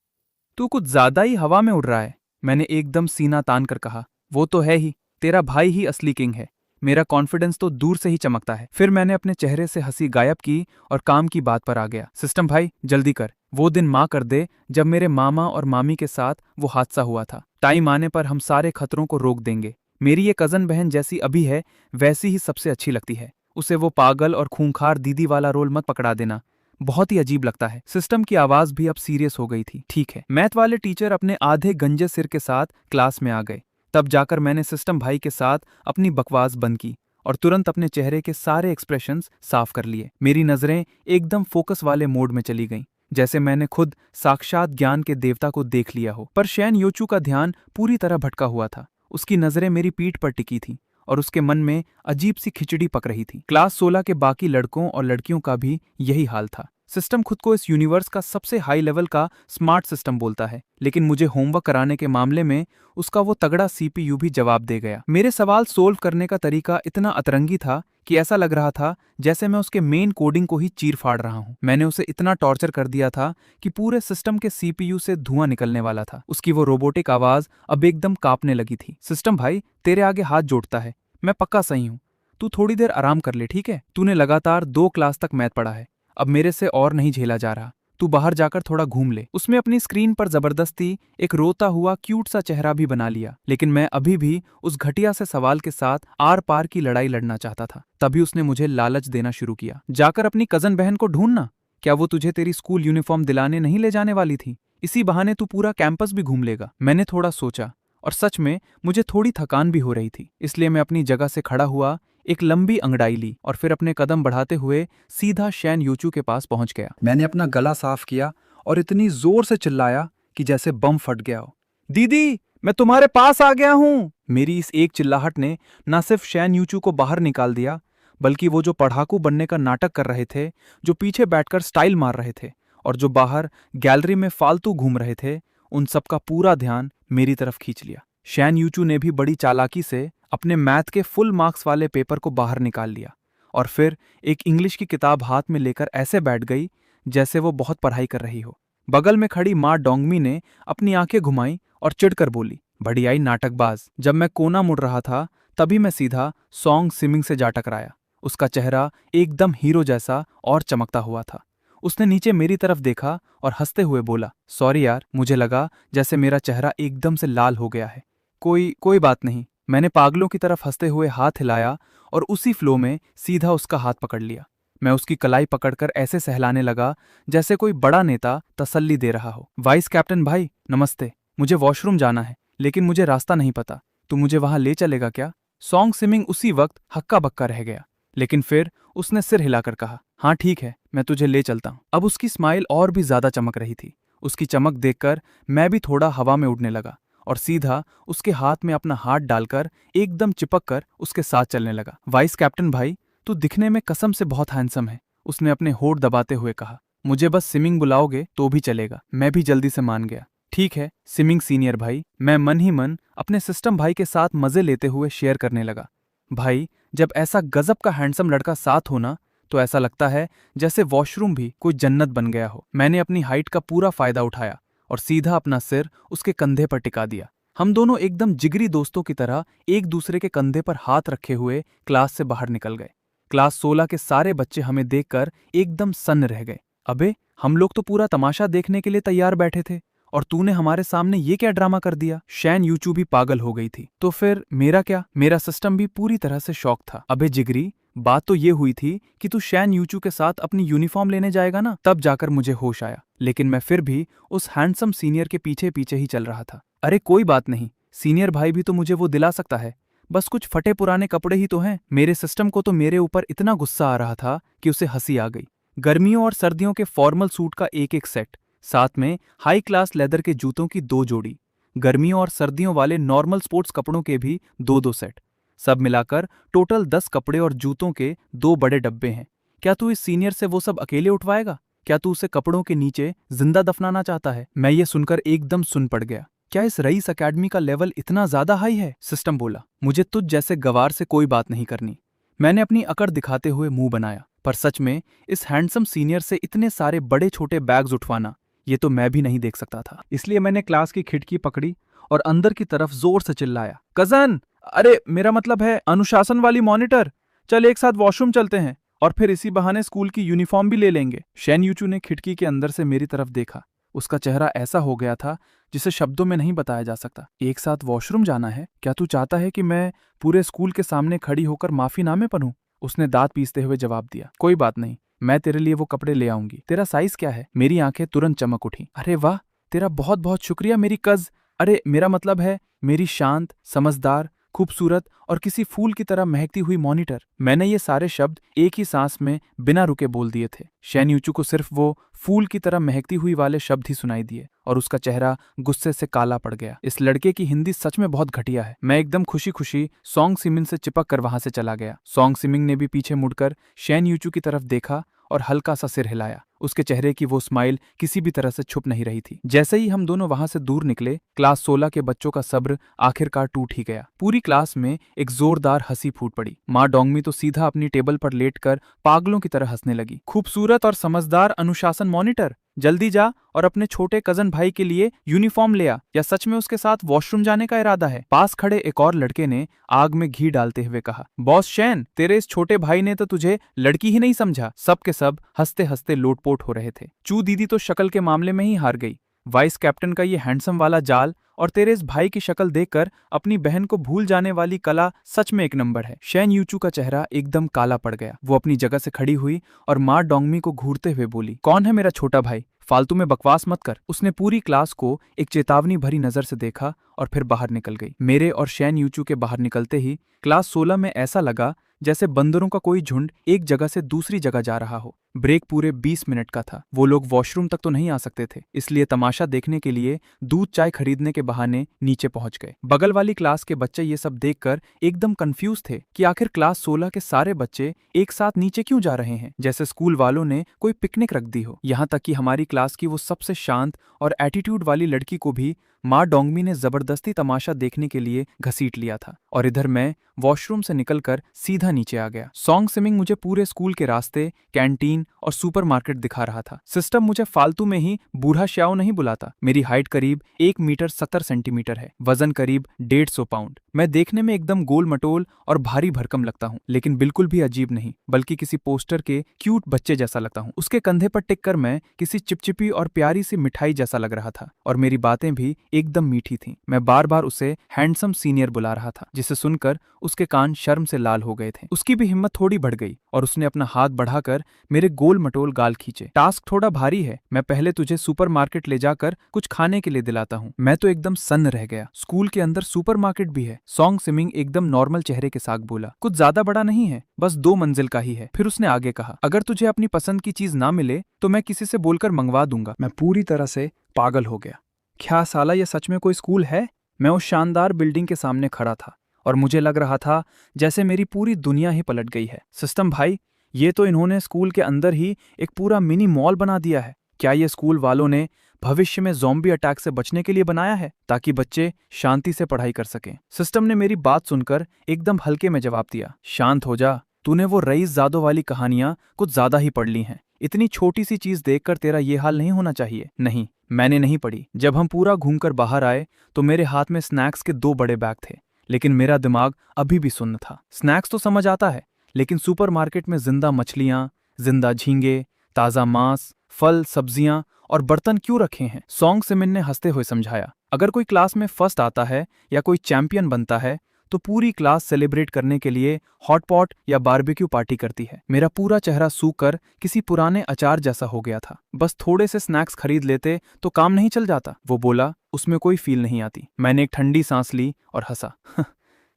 तू कुछ ज्यादा ही हवा में उड़ रहा है। मैंने एकदम सीना तान कर कहा, वो तो है ही, तेरा भाई ही असली किंग है। मेरा कॉन्फिडेंस तो दूर से ही चमकता है। फिर मैंने अपने चेहरे से हंसी गायब की और काम की बात पर आ गया। सिस्टम भाई, जल्दी कर, वो दिन माँ कर दे जब मेरे मामा और मामी के साथ वो हादसा हुआ था। टाइम आने पर हम सारे खतरों को रोक देंगे। मेरी ये कजन बहन जैसी अभी है वैसी ही सबसे अच्छी लगती है। उसे वो पागल और खूंखार दीदी वाला रोल मत पकड़ा देना, बहुत ही अजीब लगता है। सिस्टम की आवाज भी अब सीरियस हो गई थी। ठीक है। मैथ वाले टीचर अपने आधे गंजे सिर के साथ क्लास में आ गए। तब जाकर मैंने सिस्टम भाई के साथ अपनी बकवास बंद की और तुरंत अपने चेहरे के सारे एक्सप्रेशंस साफ कर लिए। मेरी नजरें एकदम फोकस वाले मोड में चली गईं, जैसे मैंने खुद साक्षात ज्ञान के देवता को देख लिया हो। पर शेन योचू का ध्यान पूरी तरह भटका हुआ था। उसकी नजरें मेरी पीठ पर टिकी थी और उसके मन में अजीब सी खिचड़ी पक रही थी। क्लास 16 के बाकी लड़कों और लड़कियों का भी यही हाल था। सिस्टम खुद को इस यूनिवर्स का सबसे हाई लेवल का स्मार्ट सिस्टम बोलता है, लेकिन मुझे होमवर्क कराने के मामले में उसका वो तगड़ा सीपीयू भी जवाब दे गया। मेरे सवाल सोल्व करने का तरीका इतना अतरंगी था कि ऐसा लग रहा था जैसे मैं उसके मेन कोडिंग को ही चीर फाड़ रहा हूँ। मैंने उसे इतना टॉर्चर कर दिया था कि पूरे सिस्टम के सीपीयू से धुआं निकलने वाला था। उसकी वो रोबोटिक आवाज अब एकदम कांपने लगी थी। सिस्टम भाई, तेरे आगे हाथ जोड़ता है, मैं पक्का सही हूँ। तू थोड़ी देर आराम कर ले, ठीक है? तूने लगातार 2 क्लास तक मैथ पढ़ा है, अब मेरे से और नहीं झेला जा रहा। तू बाहर जाकर थोड़ा घूम ले। उसमें अपनी स्क्रीन पर जबरदस्ती एक रोता हुआ क्यूट सा चेहरा भी बना लिया, लेकिन मैं अभी भी उस घटिया से सवाल के साथ आर पार की लड़ाई लड़ना चाहता था। तभी उसने मुझे लालच देना शुरू किया, जाकर अपनी कजन बहन को ढूंढना। क्या वो तुझे तेरी स्कूल यूनिफॉर्म दिलाने नहीं ले जाने वाली थी? इसी बहाने तू पूरा कैंपस भी घूम लेगा। मैंने थोड़ा सोचा और सच में मुझे थोड़ी थकान भी हो रही थी, इसलिए मैं अपनी जगह से खड़ा हुआ, एक लंबी अंगड़ाई ली और फिर अपने कदम बढ़ाते हुए सीधा शेन योचू के पास पहुंच गया। मैंने अपना गला साफ किया और इतनी जोर से चिल्लाया कि जैसे बम फट गया हो। दीदी, मैं तुम्हारे पास आ गया हूं। मेरी इस एक चिल्लाहट ने न सिर्फ शेन योचू को बाहर निकाल दिया, बल्कि वो जो पढ़ाकू बनने का नाटक कर रहे थे, जो पीछे बैठकर स्टाइल मार रहे थे और जो बाहर गैलरी में फालतू घूम रहे थे, उन सबका पूरा ध्यान मेरी तरफ खींच लिया। शैन यूचू ने भी बड़ी चालाकी से अपने मैथ के फुल मार्क्स वाले पेपर को बाहर निकाल लिया और फिर एक इंग्लिश की किताब हाथ में लेकर ऐसे बैठ गई जैसे वो बहुत पढ़ाई कर रही हो। बगल में खड़ी माँ डोंगमी ने अपनी आंखें घुमाई और चिढ़कर बोली, बड़ी आई नाटकबाज। जब मैं कोना मुड़ रहा था तभी मैं सीधा सॉन्ग सिमिंग से जा टकराया। उसका चेहरा एकदम हीरो जैसा और चमकता हुआ था। उसने नीचे मेरी तरफ देखा और हंसते हुए बोला, सॉरी यार, मुझे लगा जैसे मेरा चेहरा एकदम से लाल हो गया है। कोई बात नहीं। मैंने पागलों की तरफ हंसते हुए हाथ हिलाया और उसी फ्लो में सीधा उसका हाथ पकड़ लिया। मैं उसकी कलाई पकड़कर ऐसे सहलाने लगा जैसे कोई बड़ा नेता तसल्ली दे रहा हो। वाइस कैप्टन भाई नमस्ते, मुझे वॉशरूम जाना है लेकिन मुझे रास्ता नहीं पता, तू मुझे वहां ले चलेगा क्या? सॉन्ग सिमिंग उसी वक्त हक्का बक्का रह गया, लेकिन फिर उसने सिर हिलाकर कहा, हाँ ठीक है, मैं तुझे ले चलता हूं। अब उसकी स्माइल और भी ज्यादा चमक रही थी। उसकी चमक देखकर मैं भी थोड़ा हवा में उड़ने लगा और सीधा उसके हाथ में अपना हाथ डालकर एकदम चिपक कर उसके साथ चलने लगा। वाइस कैप्टन भाई, तू दिखने में कसम से बहुत हैंडसम है, उसने अपने होठ दबाते हुए कहा। मुझे बस स्विमिंग बुलाओगे तो भी चलेगा। मैं भी जल्दी से मान गया। ठीक है स्विमिंग सीनियर भाई, मैं मन ही मन अपने सिस्टम भाई के साथ मजे लेते हुए शेयर करने लगा। भाई, जब ऐसा गजब का हैंडसम लड़का साथ हो ना, तो ऐसा लगता है जैसे वॉशरूम भी कोई जन्नत बन गया हो। मैंने अपनी हाइट का पूरा फायदा उठाया और सीधा अपना सिर उसके कंधे पर टिका दिया। हम दोनों एकदम जिगरी दोस्तों की तरह एक दूसरे के कंधे पर हाथ रखे हुए क्लास से बाहर निकल गए। क्लास 16 के सारे बच्चे हमें देखकर एकदम सन्न रह गए। अबे, हम लोग तो पूरा तमाशा देखने के लिए तैयार बैठे थे और तूने हमारे सामने ये क्या ड्रामा कर दिया? शैन यूचू भी पागल हो गई थी। तो फिर मेरा क्या? मेरा सिस्टम भी पूरी तरह से शॉक था। अबे जिगरी, बात तो ये हुई थी कि तू शैन यूचू के साथ अपनी यूनिफॉर्म लेने जाएगा ना, तब जाकर मुझे होश आया। लेकिन मैं फिर भी उस हैंडसम सीनियर के पीछे पीछे ही चल रहा था। अरे कोई बात नहीं, सीनियर भाई भी तो मुझे वो दिला सकता है, बस कुछ फटे पुराने कपड़े ही तो हैं। मेरे सिस्टम को तो मेरे ऊपर इतना गुस्सा आ रहा था कि उसे हंसी आ गई। गर्मियों और सर्दियों के फॉर्मल सूट का एक एक सेट, साथ में हाई क्लास लेदर के जूतों की 2 जोड़ी, गर्मियों और सर्दियों वाले नॉर्मल स्पोर्ट्स कपड़ों के भी 2-2 सेट, सब मिलाकर टोटल 10 कपड़े और जूतों के 2 बड़े डब्बे हैं। क्या तू इस सीनियर से वो सब अकेले उठवाएगा? क्या तू उसे कपड़ों के नीचे जिंदा दफनाना चाहता है? मैं ये सुनकर एकदम सुन पड़ गया। क्या इस रईस अकेडमी का लेवल इतना ज्यादा हाई है? सिस्टम बोला, मुझे तुझ जैसे गवार से कोई बात नहीं करनी। मैंने अपनी अकड़ दिखाते हुए मुंह बनाया, पर सच में इस हैंडसम सीनियर से इतने सारे बड़े छोटे बैग्स उठवाना, ये तो मैं भी नहीं देख सकता था। इसलिए मैंने क्लास की खिड़की पकड़ी और अंदर की तरफ जोर से चिल्लाया, कजन, अरे मेरा मतलब है अनुशासन वाली मॉनिटर, चल एक साथ वॉशरूम चलते हैं और फिर इसी बहाने स्कूल की यूनिफॉर्म भी ले लेंगे। शैन यूचू ने खिड़की के अंदर से मेरी तरफ देखा। उसका चेहरा ऐसा हो गया था जिसे शब्दों में नहीं बताया जा सकता। एक साथ वॉशरूम जाना है? क्या तू चाहता है कि मैं पूरे स्कूल के सामने खड़ी होकर माफीनामे पढूं? उसने दांत पीसते हुए जवाब दिया, कोई बात नहीं, मैं तेरे लिए वो कपड़े ले आऊंगी। तेरा साइज क्या है? मेरी आंखें तुरंत चमक उठी। अरे वाह, तेरा बहुत बहुत शुक्रिया मेरी कज। अरे मेरा मतलब है मेरी शांत, समझदार, खूबसूरत और किसी फूल की तरह महकती हुई मॉनिटर। मैंने ये सारे शब्द एक ही सांस में बिना रुके बोल दिए थे। शैन यूचू को सिर्फ वो फूल की तरह महकती हुई वाले शब्द ही सुनाई दिए और उसका चेहरा गुस्से से काला पड़ गया। इस लड़के की हिंदी सच में बहुत घटिया है। मैं एकदम खुशी खुशी सॉन्ग सिमिंग से चिपक कर वहां से चला गया। सॉन्ग सिमिंग ने भी पीछे मुड़कर शैन यूचू की तरफ देखा और हल्का सा सिर हिलाया। उसके चेहरे की वो स्माइल किसी भी तरह से छुप नहीं रही थी। जैसे ही हम दोनों वहां से दूर निकले, क्लास 16 के बच्चों का सब्र आखिरकार टूट ही गया। पूरी क्लास में एक जोरदार हंसी फूट पड़ी। माँ डोंगमी तो सीधा अपनी टेबल पर लेटकर पागलों की तरह हंसने लगी। खूबसूरत और समझदार अनुशासन मॉनिटर, जल्दी जा और अपने छोटे कजन भाई के लिए यूनिफॉर्म ले आ, या सच में उसके साथ वॉशरूम जाने का इरादा है? पास खड़े एक और लड़के ने आग में घी डालते हुए कहा, बॉस शैन, तेरे इस छोटे भाई ने तो तुझे लड़की ही नहीं समझा। सब के सब हंसते हंसते लोटपोट हो रहे थे। चू दीदी तो शक्ल के मामले में ही हार गई। वाइस कैप्टन का ये हैंडसम वाला जाल और तेरे इस भाई की शक्ल देखकर अपनी बहन को भूल जाने वाली कला सच में एक नंबर है। शैन यूचू का चेहरा एकदम काला पड़ गया। वो अपनी जगह से खड़ी हुई और माँ डोंगमी को घूरते हुए बोली, कौन है मेरा छोटा भाई? फालतू में बकवास मत कर। उसने पूरी क्लास को एक चेतावनी भरी नजर से देखा और फिर बाहर निकल गई। मेरे और शैन यूचू के बाहर निकलते ही क्लास 16 में ऐसा लगा जैसे बंदरों का कोई झुंड एक जगह से दूसरी जगह जा रहा हो। ब्रेक पूरे 20 मिनट का था। वो लोग वॉशरूम तक तो नहीं आ सकते थे, इसलिए तमाशा देखने के लिए दूध चाय खरीदने के बहाने नीचे पहुंच गए। बगल वाली क्लास के बच्चे ये सब देखकर एकदम कंफ्यूज थे कि आखिर क्लास 16 के सारे बच्चे एक साथ नीचे क्यों जा रहे हैं, जैसे स्कूल वालों ने कोई पिकनिक रख दी हो। यहाँ तक कि हमारी क्लास की वो सबसे शांत और एटीट्यूड वाली लड़की को भी माँ डोंगमी ने जबरदस्ती तमाशा देखने के लिए घसीट लिया था। और इधर मैं वॉशरूम से निकलकर सीधा नीचे आ गया। सॉन्ग सिमिंग मुझे पूरे स्कूल के रास्ते, कैंटीन और सुपरमार्केट दिखा रहा था। सिस्टम मुझे फालतू में ही बूढ़ा श्याओ नहीं बुलाता। मेरी हाइट करीब 1 मीटर 70 सेंटीमीटर है, वजन करीब 150 पाउंड। मैं देखने में एकदम गोल मटोल और भारी भरकम लगता हूँ, लेकिन बिल्कुल भी अजीब नहीं, बल्कि किसी पोस्टर के क्यूट बच्चे जैसा लगता हूँ। उसके कंधे पर टिक कर मैं किसी चिपचिपी और प्यारी सी मिठाई जैसा लग रहा था, और मेरी बातें भी एकदम मीठी थीं। मैं बार बार उसे हैंडसम सीनियर बुला रहा था, जिसे सुनकर उसके कान शर्म से लाल हो गए थे। उसकी भी हिम्मत थोड़ी बढ़ गई और उसने अपना हाथ बढ़ाकर मेरे गोल मटोल गाल खींचे। टास्क थोड़ा भारी है, मैं पहले तुझे सुपरमार्केट ले जाकर कुछ खाने के लिए दिलाता हूँ। मैं तो एकदम सन्न रह गया। स्कूल के अंदर सुपरमार्केट भी है? सॉन्ग सिमिंग एकदम नॉर्मल चेहरे के साथ बोला। कुछ ज्यादा बड़ा नहीं है, बस 2 मंजिल का ही है। फिर उसने आगे कहा, अगर तुझे अपनी पसंद की चीज ना मिले तो मैं किसी से बोलकर मंगवा दूंगा। मैं पूरी तरह से पागल हो गया। क्या साला, ये सच में कोई स्कूल है? मैं उस शानदार बिल्डिंग के सामने खड़ा था और मुझे लग रहा था जैसे मेरी पूरी दुनिया ही पलट गई है। सिस्टम भाई, ये तो इन्होंने स्कूल के अंदर ही एक पूरा मिनी मॉल बना दिया है। क्या ये स्कूल वालों ने भविष्य में ज़ॉम्बी अटैक से बचने के लिए बनाया है, ताकि बच्चे शांति से पढ़ाई कर सकें? सिस्टम ने मेरी बात सुनकर एकदम हल्के में जवाब दिया, शांत हो जा। तूने वो रईस जादों वाली कहानियां कुछ ज्यादा ही पढ़ ली हैं। इतनी छोटी सी चीज देखकर तेरा ये हाल नहीं होना चाहिए। नहीं, मैंने नहीं पढ़ी। जब हम पूरा घूमकर बाहर आए तो मेरे हाथ में स्नैक्स के 2 बड़े बैग थे, लेकिन मेरा दिमाग अभी भी सुन्न था। स्नैक्स तो समझ आता है, लेकिन सुपरमार्केट में जिंदा मछलियां, जिंदा झींगे, ताज़ा मांस, फल, सब्जियां और बर्तन क्यों रखे हैं? सॉन्ग सिमिन ने हंसते हुए समझाया, अगर कोई क्लास में फर्स्ट आता है या कोई चैंपियन बनता है तो पूरी क्लास सेलिब्रेट करने के लिए हॉट पॉट या बारबेक्यू पार्टी करती है। मेरा पूरा चेहरा सूख कर किसी पुराने अचार जैसा हो गया था। बस थोड़े से स्नैक्स खरीद लेते तो काम नहीं चल जाता। वो बोला, उसमें कोई फील नहीं आती। मैंने एक ठंडी सांस ली और हंसा।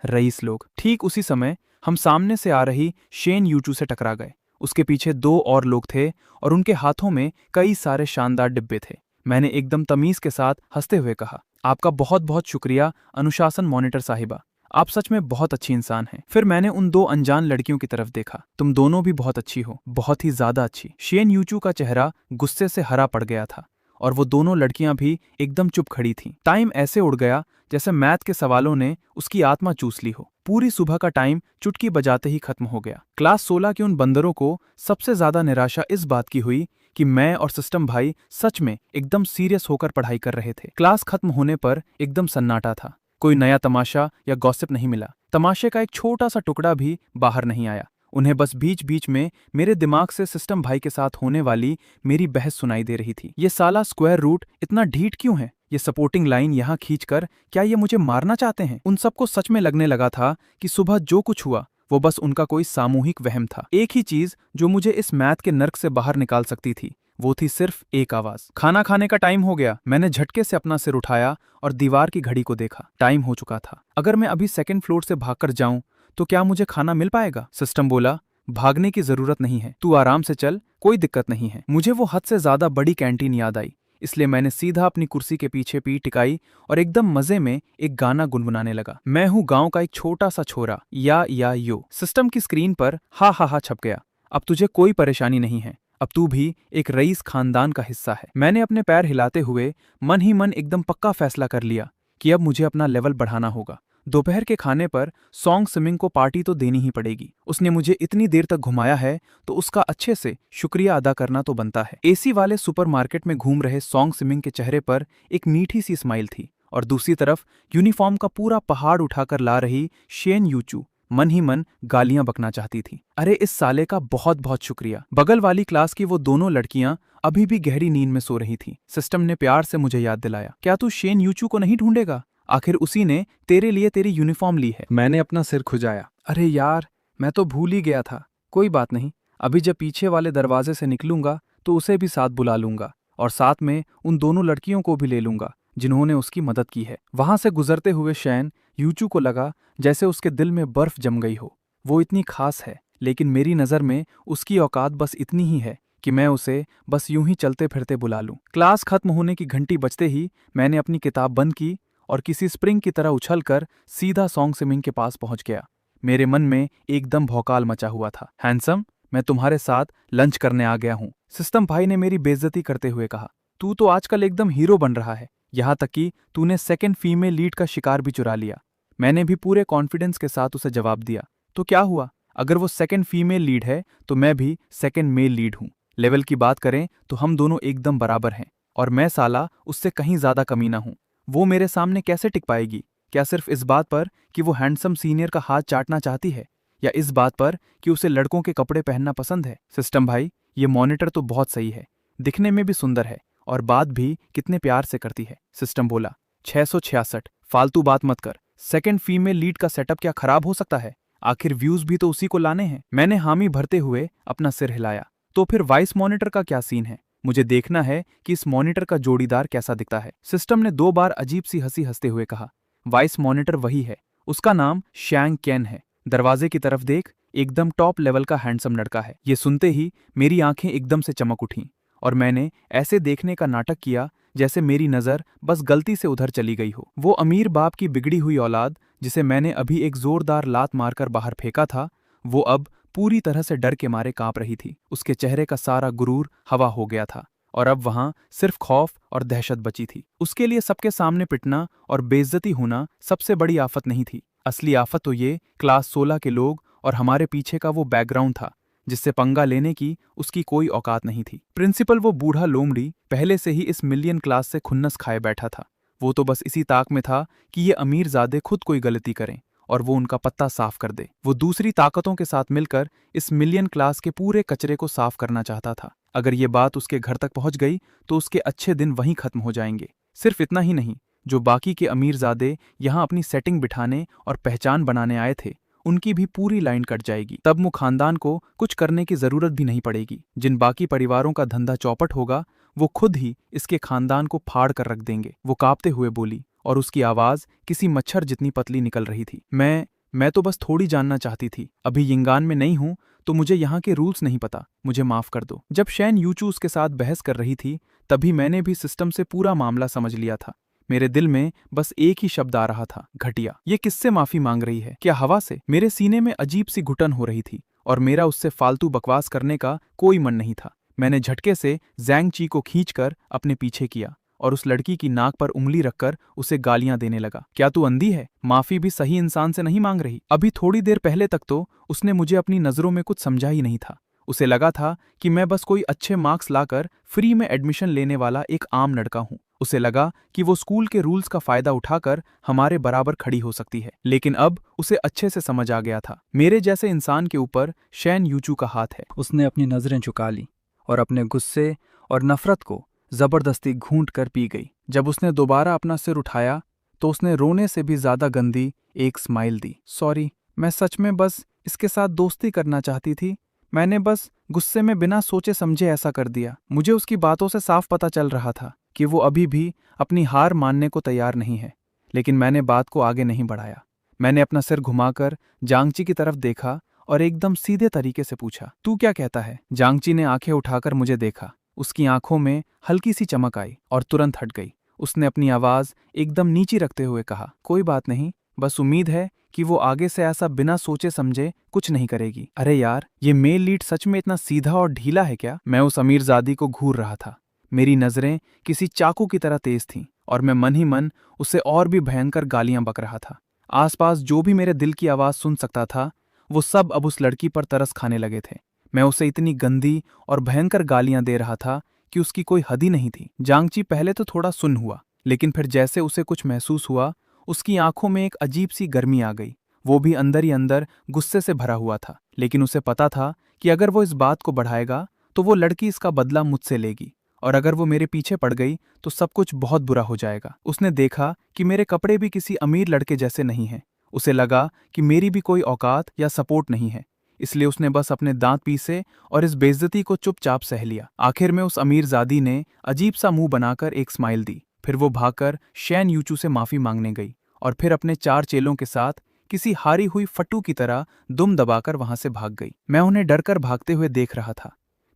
रईस लोग। ठीक उसी समय हम सामने से आ रही शेन यूचू से टकरा गए। उसके पीछे 2 और लोग थे और उनके हाथों में कई सारे शानदार डिब्बे थे। मैंने एकदम तमीज के साथ हंसते हुए कहा, आपका बहुत बहुत शुक्रिया अनुशासन मॉनिटर साहिबा, आप सच में बहुत अच्छी इंसान हैं। फिर मैंने उन 2 अनजान लड़कियों की तरफ देखा। तुम दोनों भी बहुत अच्छी हो, बहुत ही ज्यादा अच्छी। शेन यूचू का चेहरा गुस्से से हरा पड़ गया था और वो दोनों लड़कियां भी एकदम चुप खड़ी थीं। टाइम ऐसे उड़ गया जैसे मैथ के सवालों ने उसकी आत्मा चूस ली हो। पूरी सुबह का टाइम चुटकी बजाते ही खत्म हो गया। क्लास 16 के उन बंदरों को सबसे ज्यादा निराशा इस बात की हुई कि मैं और सिस्टम भाई सच में एकदम सीरियस होकर पढ़ाई कर रहे थे। क्लास खत्म होने पर एकदम सन्नाटा था। कोई नया तमाशा या गॉसिप नहीं मिला। तमाशे का एक छोटा सा टुकड़ा भी बाहर नहीं आया। उन्हें बस बीच बीच में मेरे दिमाग से सिस्टम भाई के साथ होने वाली मेरी बहस सुनाई दे रही थी। ये साला स्क्वायर रूट इतना ढीठ क्यों है? ये सपोर्टिंग लाइन यहाँ खींचकर क्या ये मुझे मारना चाहते हैं? उन सबको सच में लगने लगा था कि सुबह जो कुछ हुआ वो बस उनका कोई सामूहिक वहम था। एक ही चीज जो मुझे इस मैथ के नर्क से बाहर निकाल सकती थी, वो थी सिर्फ एक आवाज। खाना खाने का टाइम हो गया। मैंने झटके से अपना सिर उठाया और दीवार की घड़ी को देखा। टाइम हो चुका था। अगर मैं अभी 2nd फ्लोर से भागकर जाऊं तो क्या मुझे खाना मिल पाएगा? सिस्टम बोला, भागने की जरूरत नहीं है, तू आराम से चल, कोई दिक्कत नहीं है। मुझे वो हद से ज्यादा बड़ी कैंटीन याद आई, इसलिए मैंने सीधा अपनी कुर्सी के पीछे पीठ टिकाई और एकदम मजे में एक गाना गुनगुनाने लगा। मैं हूँ गांव का एक छोटा सा छोरा, या यो। सिस्टम की स्क्रीन पर हा हा हा छप गया। अब तुझे कोई परेशानी नहीं है, अब तू भी एक रईस खानदान का हिस्सा है। मैंने अपने पैर हिलाते हुए मन ही मन एकदम पक्का फैसला कर लिया कि अब मुझे अपना लेवल बढ़ाना होगा। दोपहर के खाने पर सॉन्ग सिमिंग को पार्टी तो देनी ही पड़ेगी। उसने मुझे इतनी देर तक घुमाया है तो उसका अच्छे से शुक्रिया अदा करना तो बनता है। एसी वाले सुपरमार्केट में घूम रहे सॉन्ग सिमिंग के चेहरे पर एक मीठी सी स्माइल थी और दूसरी तरफ यूनिफॉर्म का पूरा पहाड़ उठाकर ला रही शेन यूचू मन ही मन गालियां बकना चाहती थी। अरे इस साले का बहुत बहुत शुक्रिया। बगल वाली क्लास की वो दोनों लड़कियां अभी भी गहरी नींद में सो रही थीं। सिस्टम ने प्यार से मुझे याद दिलाया, क्या तू शेन यूचू को नहीं ढूंढेगा? आखिर उसी ने तेरे लिए तेरी यूनिफॉर्म ली है। मैंने अपना सिर खुजाया। अरे यार, मैं तो भूल ही गया था। कोई बात नहीं, अभी जब पीछे वाले दरवाजे से निकलूंगा तो उसे भी साथ बुला लूंगा और साथ में उन दोनों लड़कियों को भी ले लूंगा जिन्होंने उसकी मदद की है। वहां से गुजरते हुए शैन यूचू को लगा जैसे उसके दिल में बर्फ जम गई हो। वो इतनी खास है, लेकिन मेरी नज़र में उसकी औकात बस इतनी ही है कि मैं उसे बस यूं ही चलते फिरते बुला लूं। क्लास खत्म होने की घंटी बजते ही मैंने अपनी किताब बंद की और किसी स्प्रिंग की तरह उछलकर सीधा सॉन्ग सिमिंग के पास पहुंच गया। मेरे मन में एकदम भौकाल मचा हुआ था। हैंडसम, मैं तुम्हारे साथ लंच करने आ गया हूँ, सिस्टम भाई ने मेरी बेइज्जती करते हुए कहा। तू तो आजकल एकदम हीरो बन रहा है, यहाँ तक कि तूने सेकंड फीमेल लीड का शिकार भी चुरा लिया। मैंने भी पूरे कॉन्फिडेंस के साथ उसे जवाब दिया। तो क्या हुआ, अगर वो सेकंड फीमेल लीड है तो मैं भी सेकंड मेल लीड हूँ। लेवल की बात करें तो हम दोनों एकदम बराबर हैं, और मैं साला उससे कहीं ज्यादा कमीना हूँ। वो मेरे सामने कैसे टिक पाएगी? क्या सिर्फ इस बात पर कि वो हैंडसम सीनियर का हाथ चाटना चाहती है, या इस बात पर कि उसे लड़कों के कपड़े पहनना पसंद है? सिस्टम भाई, ये मॉनिटर तो बहुत सही है, दिखने में भी सुंदर है और बात भी कितने प्यार से करती है। सिस्टम बोला, 666, फालतू बात मत कर। सेकंड फीमेल लीड का सेटअप क्या खराब हो सकता है? आखिर व्यूज भी तो उसी को लाने हैं। मैंने हामी भरते हुए अपना सिर हिलाया। तो फिर वाइस मॉनिटर का क्या सीन है? मुझे देखना है कि इस मॉनिटर का जोड़ीदार कैसा दिखता है। सिस्टम ने 2 बार अजीब सी हंसी हंसते हुए कहा। वाइस मॉनिटर वही है, उसका नाम शैंग कैन है। दरवाजे की तरफ देख, एकदम टॉप लेवल का हैंडसम लड़का है। ये सुनते ही मेरी आंखें एकदम से चमक उठीं और मैंने ऐसे देखने का नाटक किया जैसे मेरी नजर बस गलती से उधर चली गई हो। वो अमीर बाप की बिगड़ी हुई औलाद जिसे मैंने अभी एक जोरदार लात मारकर बाहर फेंका था, वो अब पूरी तरह से डर के मारे कांप रही थी। उसके चेहरे का सारा गुरूर हवा हो गया था और अब वहां सिर्फ खौफ और दहशत बची थी। उसके लिए सबके सामने पिटना और बेइज्जती होना सबसे बड़ी आफत नहीं थी। असली आफत तो ये क्लास 16 के लोग और हमारे पीछे का वो बैकग्राउंड था जिससे पंगा लेने की उसकी कोई औकात नहीं थी। प्रिंसिपल, वो बूढ़ा लोमड़ी, पहले से ही इस मिलियन क्लास से खुन्नस खाए बैठा था। वो तो बस इसी ताक में था कि ये अमीरजादे खुद कोई गलती करें और वो उनका पत्ता साफ कर दे। वो दूसरी ताकतों के साथ मिलकर इस मिलियन क्लास के पूरे कचरे को साफ करना चाहता था। अगर ये बात उसके घर तक पहुंच गई तो उसके अच्छे दिन वहीं खत्म हो जाएंगे। सिर्फ इतना ही नहीं, जो बाकी के अमीरजादे यहाँ अपनी सेटिंग बिठाने और पहचान बनाने आए थे, उनकी भी पूरी लाइन कट जाएगी। तब मुँह खानदान को कुछ करने की जरूरत भी नहीं पड़ेगी। जिन बाकी परिवारों का धंधा चौपट होगा, वो खुद ही इसके खानदान को फाड़ कर रख देंगे। वो कांपते हुए बोली और उसकी आवाज किसी मच्छर जितनी पतली निकल रही थी। मैं तो बस थोड़ी जानना चाहती थी। अभी यिंगान में नहीं हूं तो मुझे यहाँ के रूल्स नहीं पता, मुझे माफ कर दो। जब शैन यूचू उसके साथ बहस कर रही थी तभी मैंने भी सिस्टम से पूरा मामला समझ लिया था। मेरे दिल में बस एक ही शब्द आ रहा था, घटिया। ये किससे माफी मांग रही है? क्या हवा से? मेरे सीने में अजीब सी घुटन हो रही थी और मेरा उससे फालतू बकवास करने का कोई मन नहीं था। मैंने झटके से जैंग ची को खींचकर अपने पीछे किया और उस लड़की की नाक पर उंगली रखकर उसे गालियां देने लगा। क्या तू अंधी है? माफी भी सही इंसान से नहीं मांग रही? अभी थोड़ी देर पहले तक तो उसने मुझे अपनी नजरों में कुछ समझा ही नहीं था। उसे लगा था कि मैं बस कोई अच्छे मार्क्स लाकर फ्री में एडमिशन लेने वाला एक आम लड़का हूँ। उसे लगा कि वो स्कूल के रूल्स का फायदा उठाकर हमारे बराबर खड़ी हो सकती है। लेकिन अब उसे अच्छे से समझ आ गया था, मेरे जैसे इंसान के ऊपर शैन यूचू का हाथ है। उसने अपनी नजरें झुका ली और अपने गुस्से और नफरत को जबरदस्ती घूंट कर पी गई। जब उसने दोबारा अपना सिर उठाया तो उसने रोने से भी ज्यादा गंदी एक स्माइल दी। सॉरी, मैं सच में बस इसके साथ दोस्ती करना चाहती थी। मैंने बस गुस्से में बिना सोचे समझे ऐसा कर दिया। मुझे उसकी बातों से साफ पता चल रहा था कि वो अभी भी अपनी हार मानने को तैयार नहीं है, लेकिन मैंने बात को आगे नहीं बढ़ाया। मैंने अपना सिर घुमाकर जांगची की तरफ देखा और एकदम सीधे तरीके से पूछा, तू क्या कहता है? जांगची ने आंखें उठाकर मुझे देखा। उसकी आंखों में हल्की सी चमक आई और तुरंत हट गई। उसने अपनी आवाज एकदम नीची रखते हुए कहा, कोई बात नहीं, बस उम्मीद है कि वो आगे से ऐसा बिना सोचे समझे कुछ नहीं करेगी। अरे यार, ये मेल लीड सच में इतना सीधा और ढीला है क्या? मैं उस अमीरजादी को घूर रहा था। मेरी नजरें किसी चाकू की तरह तेज थीं और मैं मन ही मन उसे और भी भयंकर गालियां बक रहा था। आसपास जो भी मेरे दिल की आवाज सुन सकता था, वो सब अब उस लड़की पर तरस खाने लगे थे। मैं उसे इतनी गंदी और भयंकर गालियां दे रहा था कि उसकी कोई हद ही नहीं थी। जांगची पहले तो थोड़ा सुन्न हुआ, लेकिन फिर जैसे उसे कुछ महसूस हुआ, उसकी आंखों में एक अजीब सी गर्मी आ गई। वो भी अंदर ही अंदर गुस्से से भरा हुआ था, लेकिन उसे पता था कि अगर वो इस बात को बढ़ाएगा तो वो लड़की इसका बदला मुझसे लेगी, और अगर वो मेरे पीछे पड़ गई तो सब कुछ बहुत बुरा हो जाएगा। उसने देखा कि मेरे कपड़े भी किसी अमीर लड़के जैसे नहीं हैं। उसे लगा कि मेरी भी कोई औकात या सपोर्ट नहीं है, इसलिए उसने बस अपने दांत पीसे और इस बेइज्जती को चुपचाप सह लिया। आखिर में उस अमीरजादी ने अजीब सा मुंह बनाकर एक स्माइल दी। फिर वो भागकर शैन यूचू से माफी मांगने गई और फिर अपने 4 चेलों के साथ किसी हारी हुई फट्टू की तरह दुम दबाकर वहां से भाग गई। मैं उन्हें डरकर भागते हुए देख रहा था।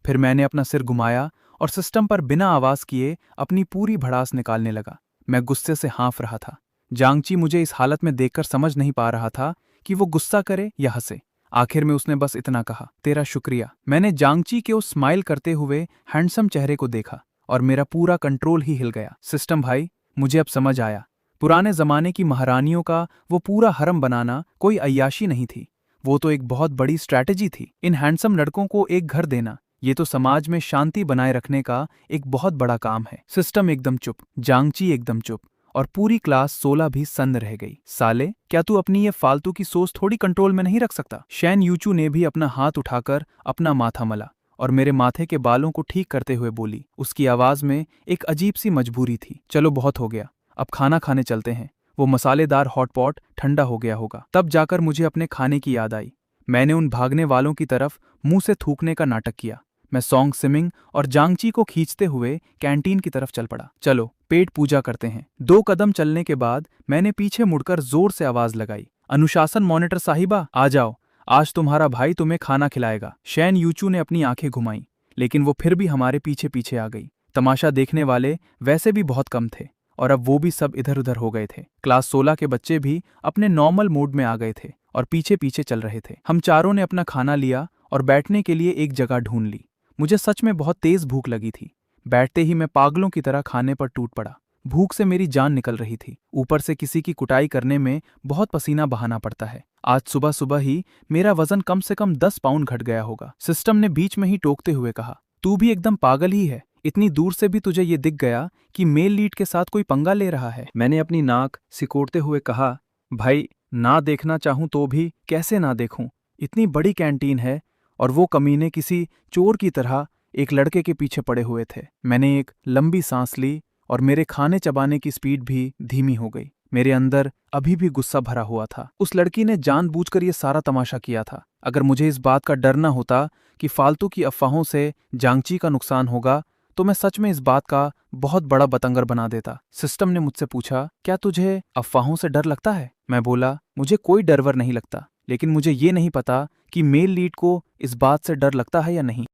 फिर मैंने अपना सिर घुमाया और सिस्टम पर बिना आवाज किए अपनी पूरी भड़ास निकालने लगा। मैं गुस्से से हाँफ रहा था। जांगची मुझे इस हालत में देखकर समझ नहीं पा रहा था कि वो गुस्सा करे या हंसे। आखिर में उसने बस इतना कहा, तेरा शुक्रिया। मैंने जांगची के उस स्माइल करते हुए हैंडसम चेहरे को देखा और मेरा पूरा कंट्रोल ही हिल गया। सिस्टम भाई, मुझे अब समझ आया, पुराने जमाने की महारानियों का वो पूरा हरम बनाना कोई अय्याशी नहीं थी, वो तो एक बहुत बड़ी स्ट्रैटेजी थी। इन हैंडसम लड़कों को एक घर देना, ये तो समाज में शांति बनाए रखने का एक बहुत बड़ा काम है। सिस्टम एकदम चुप, जांगची एकदम चुप, और पूरी क्लास 16 भी सन्न रह गई। साले, क्या तू अपनी ये फालतू की सोच थोड़ी कंट्रोल में नहीं रख सकता? शैन यूचू ने भी अपना हाथ उठाकर अपना माथा मला और मेरे माथे के बालों को ठीक करते हुए बोली। उसकी आवाज में एक अजीब सी मजबूरी थी। चलो बहुत हो गया, अब खाना खाने चलते हैं। वो मसालेदार हॉटपॉट ठंडा हो गया होगा। तब जाकर मुझे अपने खाने की याद आई। मैंने उन भागने वालों की तरफ मुंह से थूकने का नाटक किया। मैं सॉन्ग सिमिंग और जांगची को खींचते हुए कैंटीन की तरफ चल पड़ा। चलो पेट पूजा करते हैं। 2 कदम चलने के बाद मैंने पीछे मुड़कर जोर से आवाज लगाई, अनुशासन मॉनिटर साहिबा, आ जाओ, आज तुम्हारा भाई तुम्हें खाना खिलाएगा। शैन यूचू ने अपनी आंखें घुमाई, लेकिन वो फिर भी हमारे पीछे पीछे आ गई। तमाशा देखने वाले वैसे भी बहुत कम थे और अब वो भी सब इधर उधर हो गए थे। क्लास 16 के बच्चे भी अपने नॉर्मल मूड में आ गए थे और पीछे पीछे चल रहे थे। हम चारों ने अपना खाना लिया और बैठने के लिए एक जगह ढूंढ ली। मुझे सच में बहुत तेज भूख लगी थी। बैठते ही मैं पागलों की तरह खाने पर टूट पड़ा। भूख से मेरी जान निकल रही थी। ऊपर से किसी की कुटाई करने में बहुत पसीना बहाना पड़ता है। आज सुबह सुबह ही मेरा वजन कम से कम 10 पाउंड घट गया होगा। सिस्टम ने बीच में ही टोकते हुए कहा, तू भी एकदम पागल ही है। इतनी दूर से भी तुझे ये दिख गया कि मेल लीड के साथ कोई पंगा ले रहा है। मैंने अपनी नाक सिकोड़ते हुए कहा, भाई, ना देखना चाहूं तो भी कैसे ना देखूं? इतनी बड़ी कैंटीन है और वो कमीने किसी चोर की तरह एक लड़के के पीछे पड़े हुए थे। मैंने एक लंबी सांस ली और मेरे खाने चबाने की स्पीड भी धीमी हो गई। मेरे अंदर अभी भी गुस्सा भरा हुआ था। उस लड़की ने जानबूझकर ये सारा तमाशा किया था। अगर मुझे इस बात का डर न होता कि फालतू की अफवाहों से जांगची का नुकसान होगा, तो मैं सच में इस बात का बहुत बड़ा बतंगर बना देता। सिस्टम ने मुझसे पूछा, क्या तुझे अफवाहों से डर लगता है? मैं बोला, मुझे कोई डर वर नहीं लगता, लेकिन मुझे ये नहीं पता कि मेल लीड को इस बात से डर लगता है या नहीं।